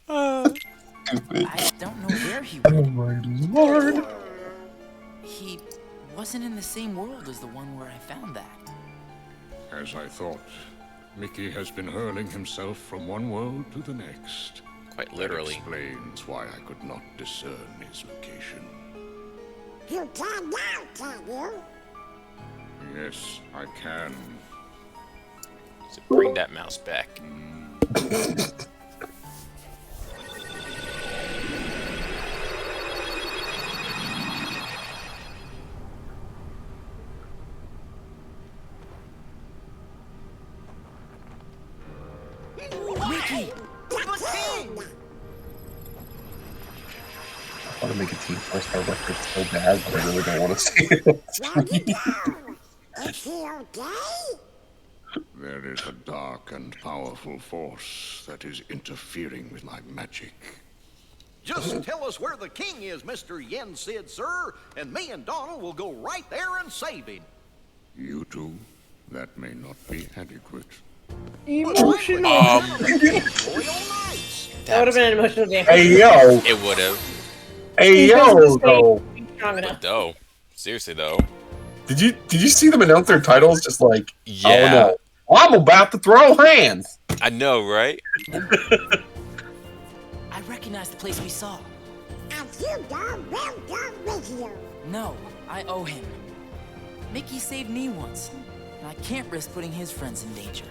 I don't know where he Oh went. my lord. He wasn't in the same world as the one where I found that. As I thought, Mickey has been hurling himself from one world to the next. Quite literally. That explains why I could not discern his location. You can now, can you? Yes, I can. So bring that mouse back. Mickey! I want to make a Team 4-star record so bad, but I really don't want to see it. Where'd you go? Is he okay? There is a dark and powerful force that is interfering with my magic. just tell us where the king is, Mr. Yen Sid, sir, and me and Donald will go right there and save him. You two? That may not be adequate. Emotional. That would have been an emotional damage. Hey, yo. It would have. Hey, yo, though. But though, seriously though. Did you see them announce their titles? Just like, Yeah. oh no, I'm about to throw hands. I know, right? I recognize the place we saw. And you don't will go with you. No, I owe him. Mickey saved me once, and I can't risk putting his friends in danger.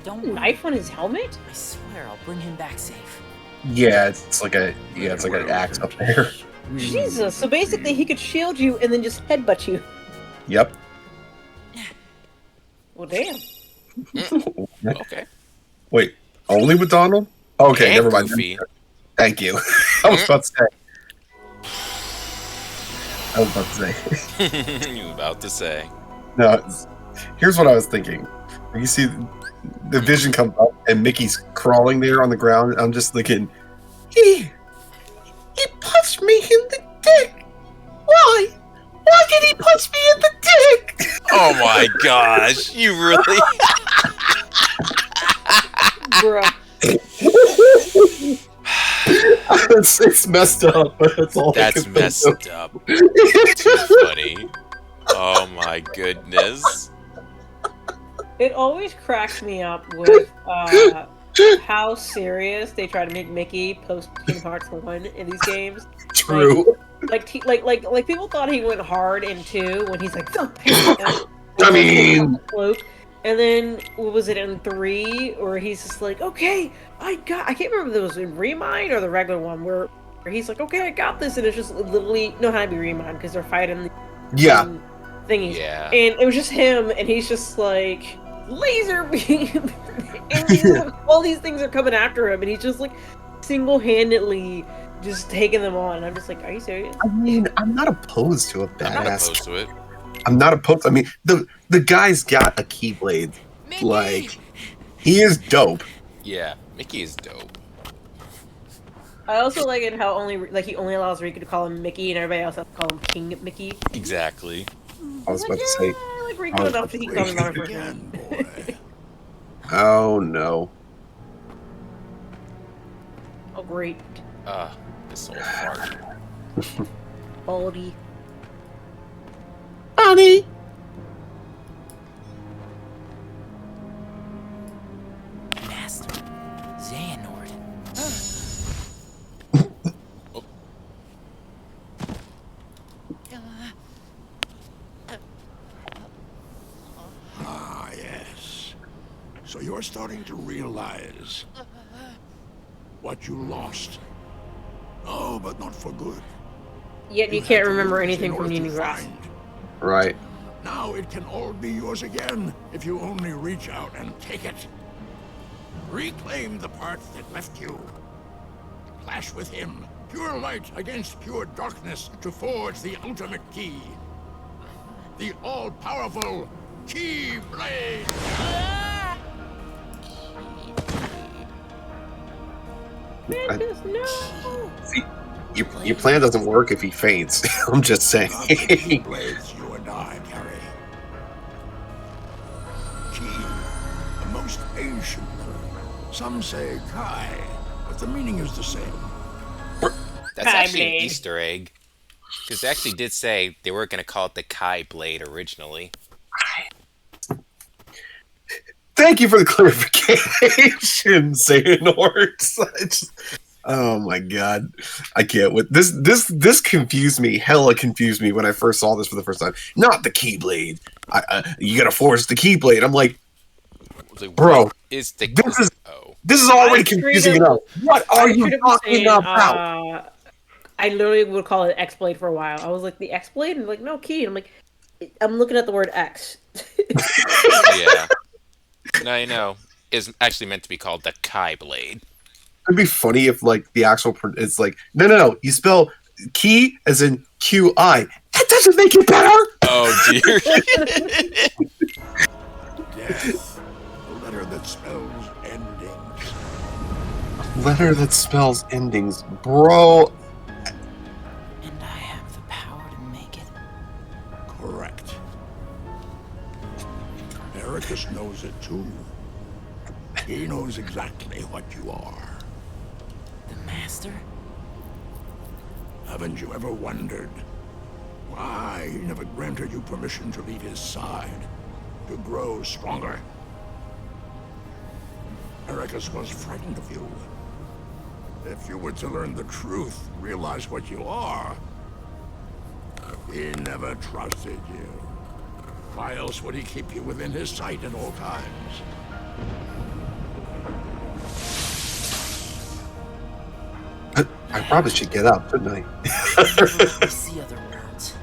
Don't worry. Knife on his helmet? I swear I'll bring him back safe. Yeah, it's like an axe up there. Jesus, so basically he could shield you and then just headbutt you. Yep. Well, damn. Okay. Wait, only with Donald? Okay, And never mind. Goofy. Thank you. I was about to say. You were about to say. No, here's what I was thinking. You see the vision comes up and Mickey's crawling there on the ground. I'm just thinking, he punched me in the dick. Why? Why did he punch me in the dick? Oh my gosh, you really? Bruh. It's messed up. That's all. That's messed up. Too funny. Oh my goodness. It always cracks me up with how serious they try to make Mickey post Kingdom Hearts 1 in these games. True. Like people thought he went hard in 2 when he's like, I mean, cloak. And then what was it in 3 where he's just like, okay, I can't remember if it was in Remind or the regular one where he's like, okay, I got this, and it's just literally no how to be Remind because they're fighting thingies. Yeah. And it was just him, and he's just like laser beam, and all these things are coming after him, and he's just like single-handedly just taking them on. I'm just like, are you serious? I mean, I'm not opposed to a badass. I'm not opposed to it. I'm not opposed. I mean, the guy's got a Keyblade. Like, he is dope. Yeah, Mickey is dope. I also like it how he only allows Riku to call him Mickey, and everybody else has to call him King Mickey. Exactly. I was about to say. I like Riku enough that he calls him again, boy. Oh no. Oh great. This old fart. Baldy. Bonnie. Master. Xehanort. Ah, yes. So you're starting to realize what you lost. Oh, but not for good. Yet you can't remember anything from Union Grass. Right. Now it can all be yours again if you only reach out and take it. Reclaim the part that left you. Clash with him. Pure light against pure darkness to forge the ultimate key. The all-powerful Keyblade! See, your plan doesn't work if he faints. I'm just saying. Keyblades you and I carry. Key, the most ancient. Some say Kai, but the meaning is the same. That's actually an Easter egg. Because they actually did say they were going to call it the Kai Blade originally. Thank you for the clarification, Xehanort. Oh my god, I can't. With this confused me. Hella confused me when I first saw this for the first time. Not the Keyblade. You gotta force the Keyblade. I'm like, bro, this is already confusing enough. What are you talking about? I literally would call it X-Blade for a while. I was like, the X-Blade? And like, no, key. And I'm like, I'm looking at the word X. Yeah. No, I know. It's actually meant to be called the Kai Blade. It'd be funny if, like, the actual... It's like, no. You spell key as in Q-I. That doesn't make it better! Oh, dear. Death. A letter that spells endings. A letter that spells endings. Bro... And I have the power to make it. Correct. Ericus knows it too. He knows exactly what you are. The Master? Haven't you ever wondered why he never granted you permission to leave his side, to grow stronger? Ericus was frightened of you. If you were to learn the truth, realize what you are, he never trusted you. Why else would he keep you within his sight at all times? I probably should get up, shouldn't I? I see other worlds.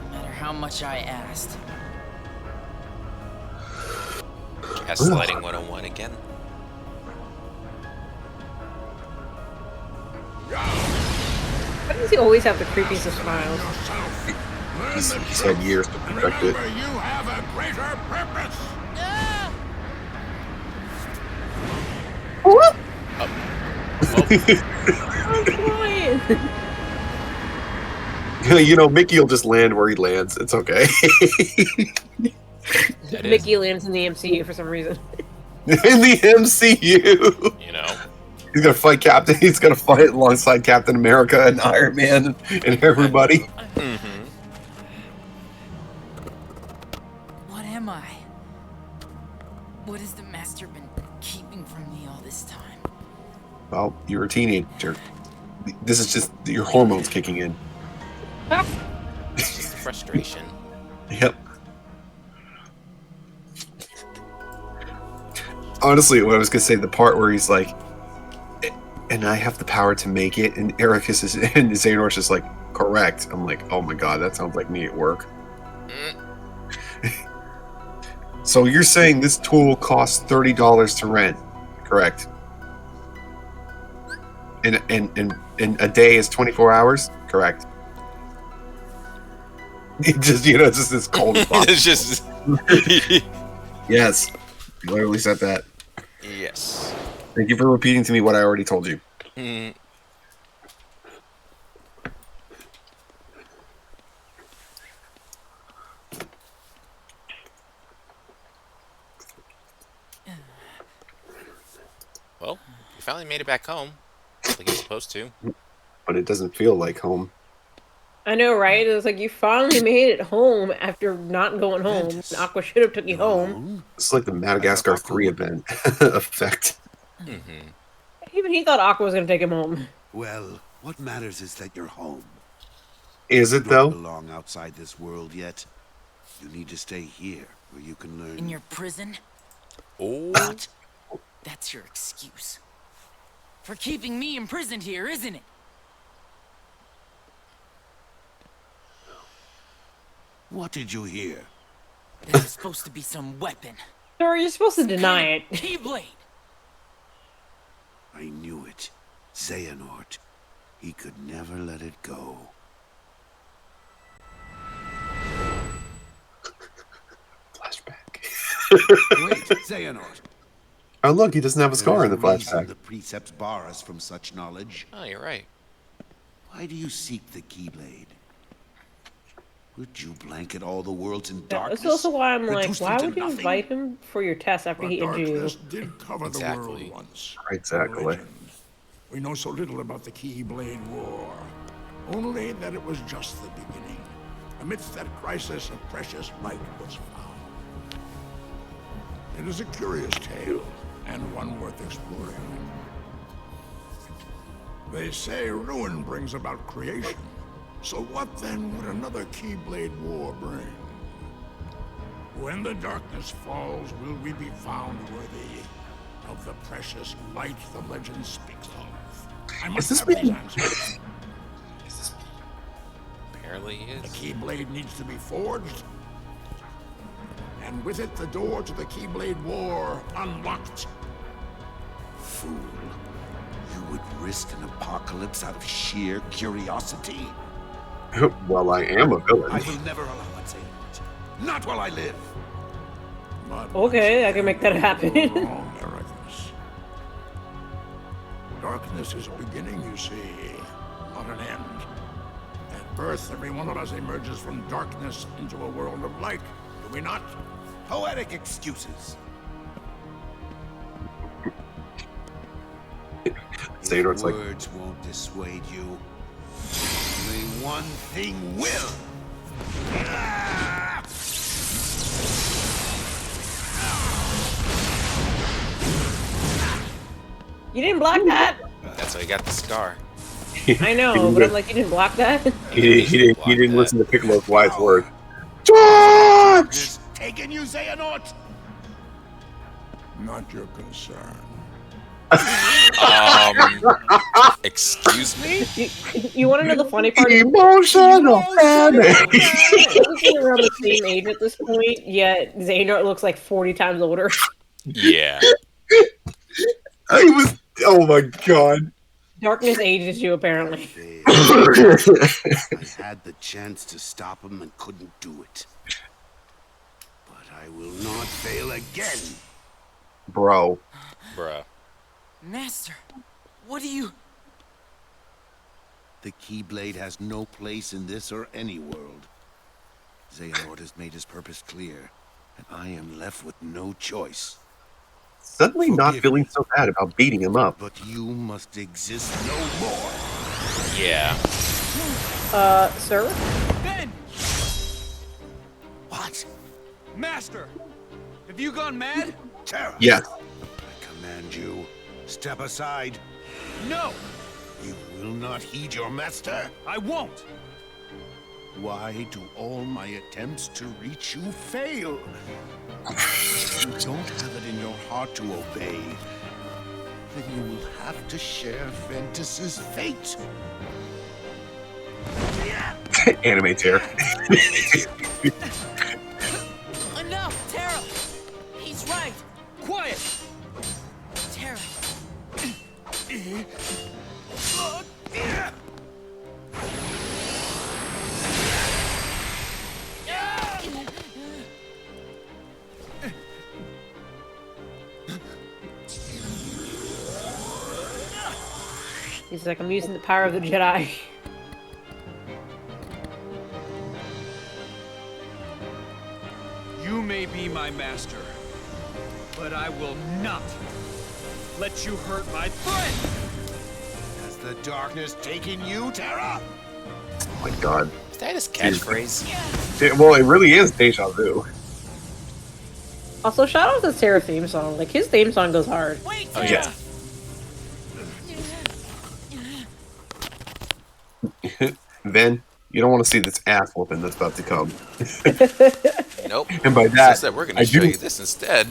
No matter how much I asked. Gaslighting 101 again. Why does he always have the creepiest of smiles? He's had years to perfect it. You have a greater purpose. You know, Mickey will just land where he lands. It's okay. Mickey lands in the MCU for some reason. In the MCU, you know, he's gonna fight Captain. He's gonna fight alongside Captain America and Iron Man and everybody. Mm-hmm. What am I? What has the Master been keeping from me all this time? Well, you're a teenager. This is just your hormones kicking in. It's just frustration. Yep. Honestly, what I was gonna say, the part where he's like, and I have the power to make it, and Ericus is, and Xehanort's just like, correct. I'm like, oh my god, that sounds like me at work. So you're saying this tool costs $30 to rent, correct? And a day is 24 hours, correct? It just, it's just this cold box. It's just Yes, I literally said that. yes. Thank you for repeating to me what I already told you. Well, you finally made it back home, like you're supposed to. But it doesn't feel like home. I know, right? It was like you finally made it home after not going home. Aqua should have took you home. It's like the Madagascar 3 event effect. Even he thought Aqua was going to take him home. Well, what matters is that you're home. Is it, You though? don't belong outside this world yet. You need to stay here, where you can learn... In your prison? Oh. What? That's your excuse. For keeping me imprisoned here, isn't it? What did you hear? There's supposed to be some weapon. Sir, you're supposed to deny it. Keyblade! I knew it. Xehanort. He could never let it go. Wait, Xehanort. Oh, look, he doesn't have a scar in the There is a reason flashback. The precepts bar us from such knowledge. Oh, you're right. Why do you seek the Keyblade? Would you blanket all the worlds in Yeah, darkness? that's also why I'm like, reduce why them would to you nothing? invite him for your test after he injured you? Darkness did cover the world once. Exactly. Legend. We know so little about the Keyblade War. Only that it was just the beginning. Amidst that crisis, a precious light was found. It is a curious tale, and one worth exploring. They say ruin brings about creation. So what then would another Keyblade War bring? When the darkness falls, will we be found worthy of the precious light the legend speaks of? I must this have these being- answers. Apparently he The is. Keyblade needs to be forged, and with it the door to the Keyblade War unlocked. Fool. You would risk an apocalypse out of sheer curiosity? Well, I am a villain. I will never allow it, Xehanort. Not while I live. Okay, I can make that happen. Wrong, Ericus. Darkness is a beginning, you see, not an end. At birth, every one of us emerges from darkness into a world of light, do we not? Poetic excuses. Xehanort's like, Words won't dissuade you. Only one thing will. You didn't block that? That's why he got the scar. I know, but I'm like, you didn't block that? he didn't listen to Piccolo's wise word. George! Taking you, Xehanort! Not your concern. Excuse me? You want to know the funny part? Emotional damage! Everything around the same age at this point, yet Xehanort looks like 40 times older. Yeah. I was. Oh my god. Darkness ages you, apparently. I had the chance to stop him and couldn't do it. But I will not fail again. Bro. Bruh. Master, what do you... The Keyblade has no place in this or any world. Xehanort has made his purpose clear, and I am left with no choice. Suddenly not feeling so bad about beating him up. But you must exist no more. Yeah. Sir? Ben! What? Master! Have you gone mad? Terra! Yes. I command you, step aside. No! You will not heed your master? I won't! Why do all my attempts to reach you fail? If you don't have it in your heart to obey, then you will have to share Ventus's fate. Anime tear. Enough, Tara! He's right! Quiet! Tara. He's like, I'm using the power of the Jedi. You may be my master, but I will not let you hurt my friend! Has the darkness taken you, Tara? Oh my god. Is that his catchphrase? Well, it really is deja vu. Also, shout out to Tara's theme song. Like, his theme song goes hard. Wait, Oh, yeah. Then you don't want to see this ass whooping that's about to come. Nope. And by that, So we're going I to show do- you this instead.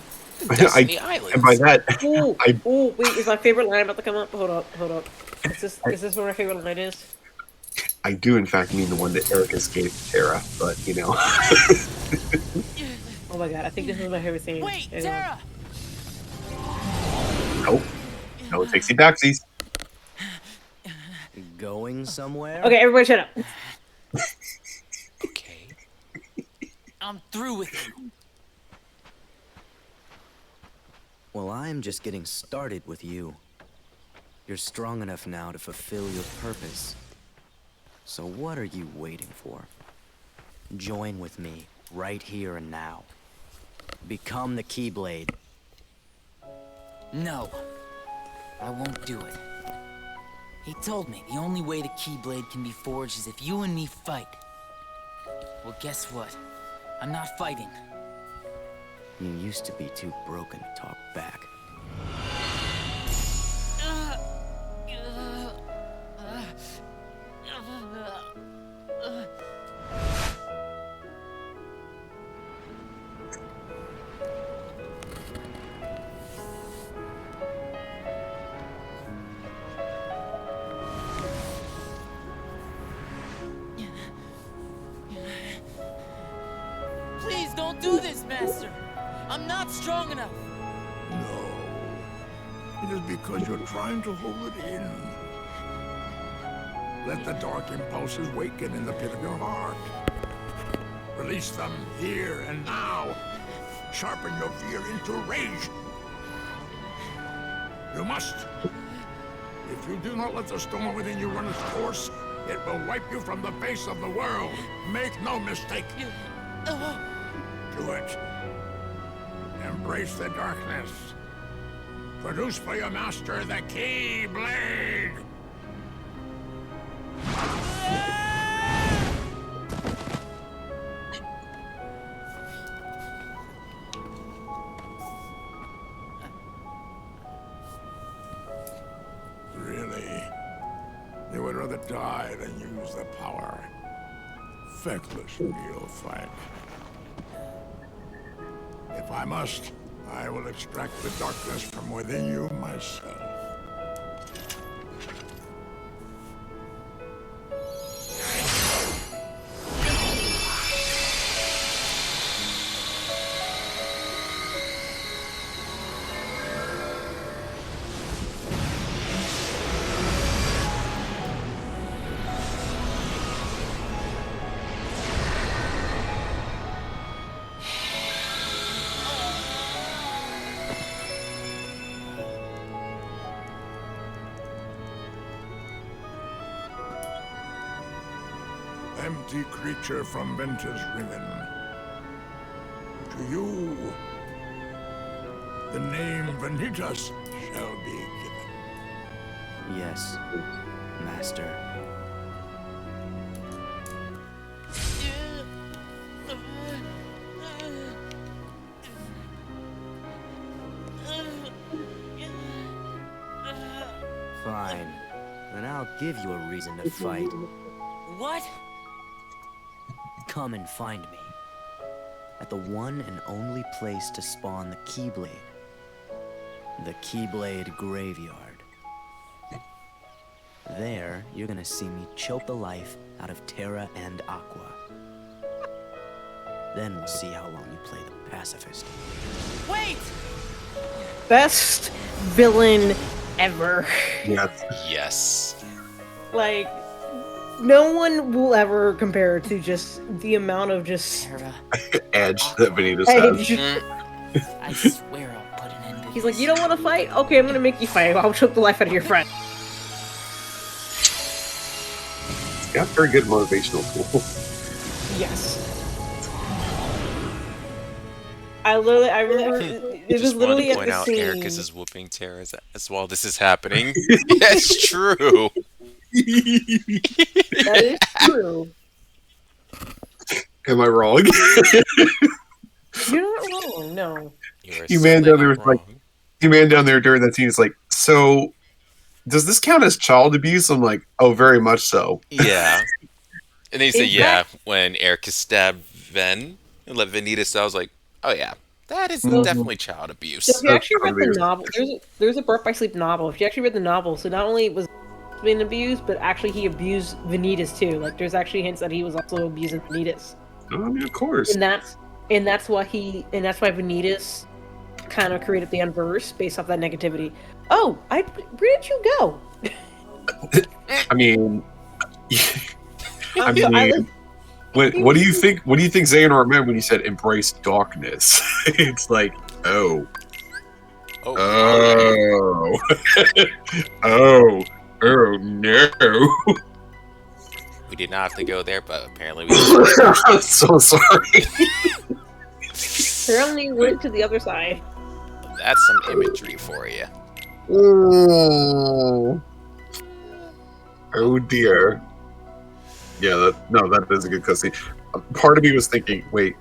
Destiny Islands. And by that, Ooh, I ooh, wait, is my favorite line about to come up? Hold up. Is this what my favorite line is? I do in fact mean the one that Erica's gave to Tara, but you know. Oh my god, I think this is my favorite scene. Wait, Anyway. Tara! Nope. No takesy backsies. Going somewhere? Okay, everybody shut up. Okay. I'm through with you. Well, I'm just getting started with you. You're strong enough now to fulfill your purpose. So what are you waiting for? Join with me, right here and now. Become the Keyblade. No. I won't do it. He told me the only way the Keyblade can be forged is if you and me fight. Well, guess what? I'm not fighting. You used to be too broken to talk back. Please don't do this, Master. I'm not strong enough. No. It is because you're trying to hold it in. Let the dark impulses waken in the pit of your heart. Release them here and now. Sharpen your fear into rage. You must. If you do not let the storm within you run its course, it will wipe you from the face of the world. Make no mistake. Do it. Embrace the darkness. Produce for your master the Keyblade. Really? You would rather die than use the power. Feckless neophyte. If I must, I will extract the darkness from within you myself. Empty creature from Ventus Riven. To you, the name Vanitas shall be given. Yes, Master. Fine. Then I'll give you a reason to fight. What? Come and find me. at the one and only place to spawn the Keyblade. The Keyblade Graveyard. There, you're gonna see me choke the life out of Terra and Aqua. Then we'll see how long you play the pacifist. Wait! Best villain ever. Yes. Like, no one will ever compare to just the amount of just edge that Vanitas has. edge. I swear I'll put an end to He's like, you don't want to fight? Okay, I'm gonna make you fight. I'll choke the life out of your friend. It's got very good motivational tool. Yes. I remember it Just was literally wanted to at point the out scene. Ericus is whooping Terra as while this is happening. That's true. That is true. Am I wrong? You're not wrong. No. You man down there was like, you man down there during that scene is like, so does this count as child abuse? I'm like, oh, very much so. Yeah. And then he said, Is yeah, when Ericus stabbed Ven and let Vanitas, I was like, oh yeah, that is definitely child abuse. So if you actually read the novel, there's a Birth by Sleep novel. If you actually read the novel, so not only was being abused, but actually he abused Vanitas too. Like there's actually hints that he was also abusing Vanitas. I mean, of course. And that's why Vanitas kind of created the inverse based off that negativity. Oh, where did you go? I mean, what do you think? What do you think Xehanort meant when he said "embrace darkness"? It's like, oh, no. We did not have to go there, but apparently we did. I'm so sorry. Apparently went to the other side. That's some imagery for you. Oh dear. Yeah, that is a good cutscene. Part of me was thinking, wait,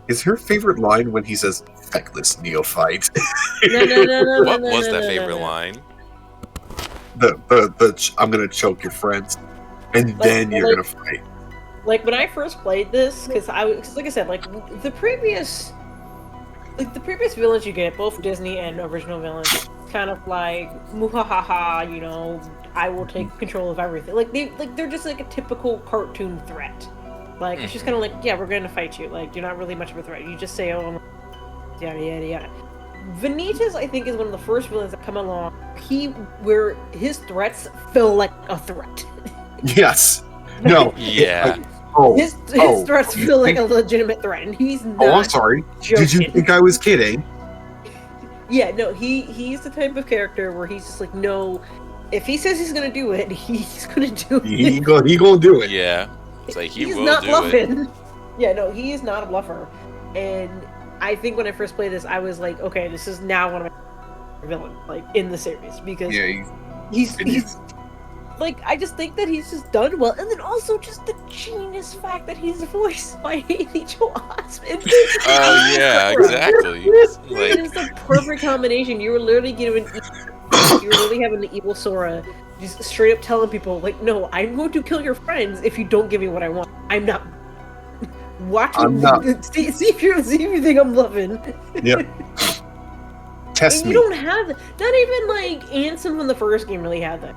is her favorite line when he says "feckless neophyte"? No. What was that favorite line? The I'm gonna choke your friends, and then you're gonna fight. Like when I first played this, because like I said, like the previous villains you get, both Disney and original villains, kind of like muhahaha, you know, I will take control of everything. They're just like a typical cartoon threat. Like it's just kind of like, yeah, we're going to fight you. Like you're not really much of a threat. You just say, oh, yada yada yada. Vanitas, I think, is one of the first villains that come along. Where his threats feel like a threat. Yes. No. Yeah. His threats feel like a legitimate threat, and he's not. Oh, I'm sorry. Joking. Did you think I was kidding? Yeah, no. He's the type of character where he's just like, no. If he says he's gonna do it, he's gonna do it. He gonna do it. Yeah. It's like he's will not do bluffing. it. Yeah, no, he is not a bluffer. And I think when I first played this, I was like, okay, this is now one of my villains, like in the series, because he's like, I just think that he's just done well, and then also just the genius fact that he's voiced by Haley Joel Osment. Oh yeah, exactly. It is the perfect combination. You were literally having the evil Sora just straight up telling people, like, no, I'm going to kill your friends if you don't give me what I want. I'm not. Watch me. See if you think I'm bluffing. Yep. Test and me. You don't have that. Not even like Ansem from the first game really had that.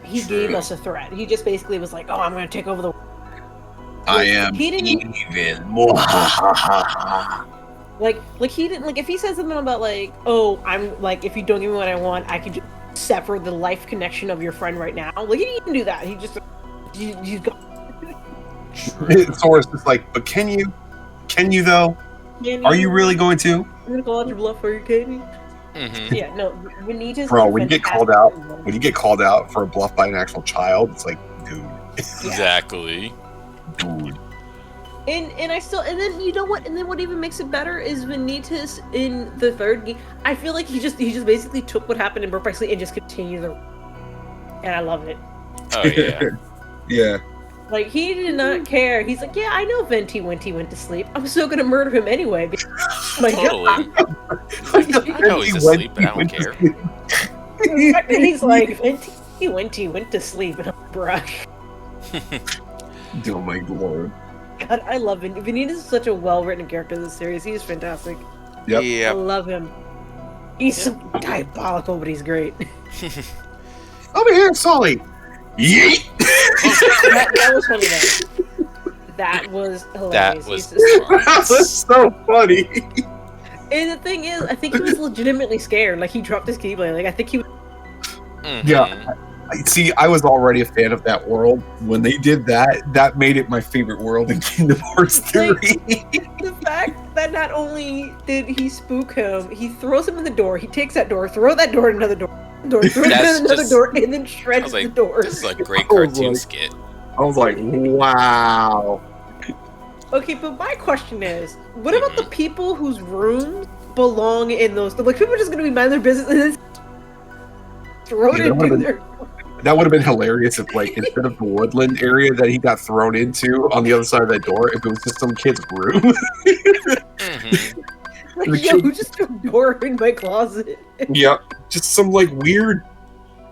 He gave us a threat. He just basically was like, oh, I'm going to take over the world. I am evil. Like he didn't, like, if he said something about like, oh, I'm like, if you don't give me what I want, I can just sever the life connection of your friend right now. Like, he didn't even do that. He just, he's got. Sora's just like, but can you though? Are you really going to? I'm gonna call out your bluff for you, Katie. Mm-hmm. Yeah, no, Vanitas. Bro, when you get called out for a bluff by an actual child, it's like, dude. Exactly. Dude. And then you know what? And then what even makes it better is Vanitas in the third game. I feel like he just basically took what happened in Birth by Sleep and just continued the. And I love it. Oh yeah. Yeah. Like, he did not care. He's like, yeah, I know Venti went to sleep. I'm still gonna murder him anyway. My God. I know he's asleep, but I don't care. He's like, Venti went to sleep. And I'm like, bruh. Oh my lord. God, I love Vin. Vegeta's is such a well-written character in this series. He's fantastic. Yep. I love him. He's so diabolical, but he's great. Over here, Sully. Yeet. that was funny though. That was hilarious. That was so funny. And the thing is, I think he was legitimately scared. Like, he dropped his keyblade. Like, I think he was... Yeah. See, I was already a fan of that world. When they did that, that made it my favorite world in Kingdom Hearts 3. The fact that not only did he spook him, he throws him in the door, he takes that door, throw that door in another door, throws it in another door, and then shreds the door. This is a great cartoon skit. I was like, wow. Okay, but my question is, what about the people whose rooms belong in those... Like, people are just going to be minding their business and then throw it into their... That would have been hilarious if, like, instead of the woodland area that he got thrown into on the other side of that door, if it was just some kid's room. Like, yo, who just threw a door in my closet? Yep. Just some, like, weird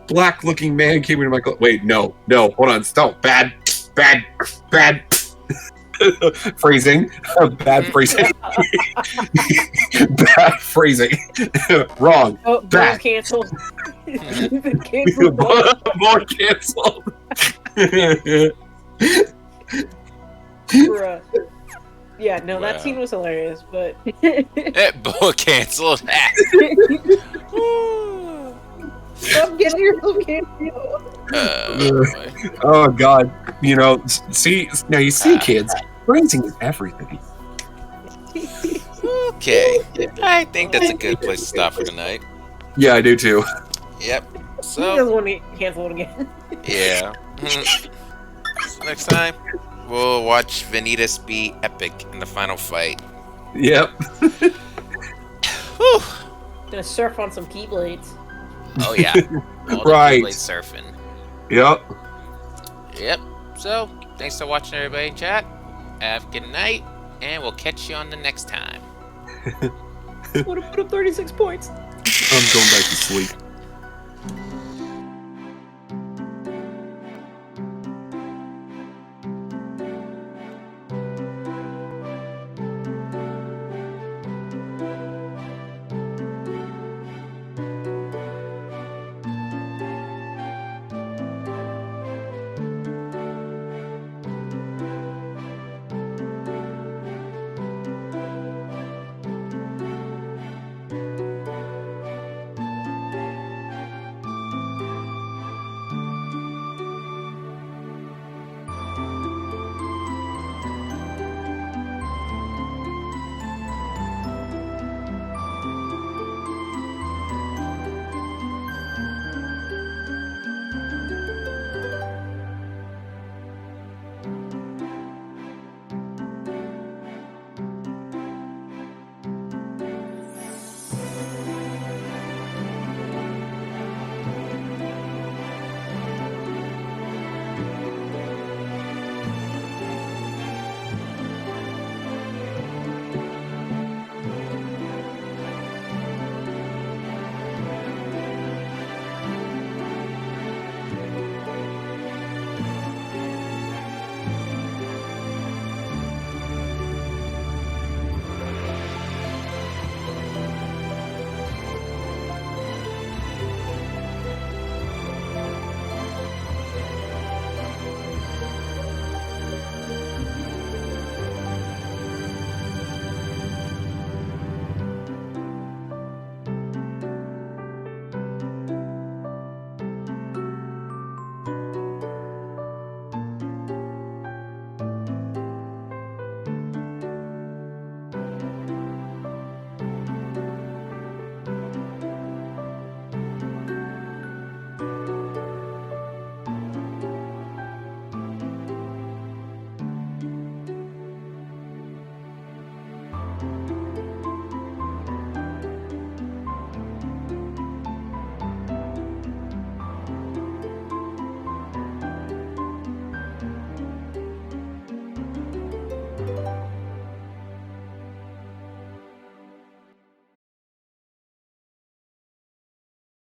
black-looking man came into my closet. Wait, no, hold on, stop. Bad. Phrasing. Bad phrasing. Bad phrasing. Wrong. Oh, bad. Canceled. You've been canceled. More canceled. Bruh. Yeah, no, that scene was hilarious, but... Boa canceled. Stop getting yourself canceled. Oh, God. You know, now you see, kids, phrasing is everything. Okay. I think that's a good place to stop for tonight. Yeah, I do too. Yep. He So, doesn't want to get canceled again. yeah. So next time, we'll watch Vanitas be epic in the final fight. Yep. Gonna surf on some keyblades. Oh, yeah. All the Right. Keyblade surfing. Yep. Yep. So, thanks for watching, everybody in chat. Have a good night, and we'll catch you on the next time. I want to put up 36 points. I'm going back to sleep.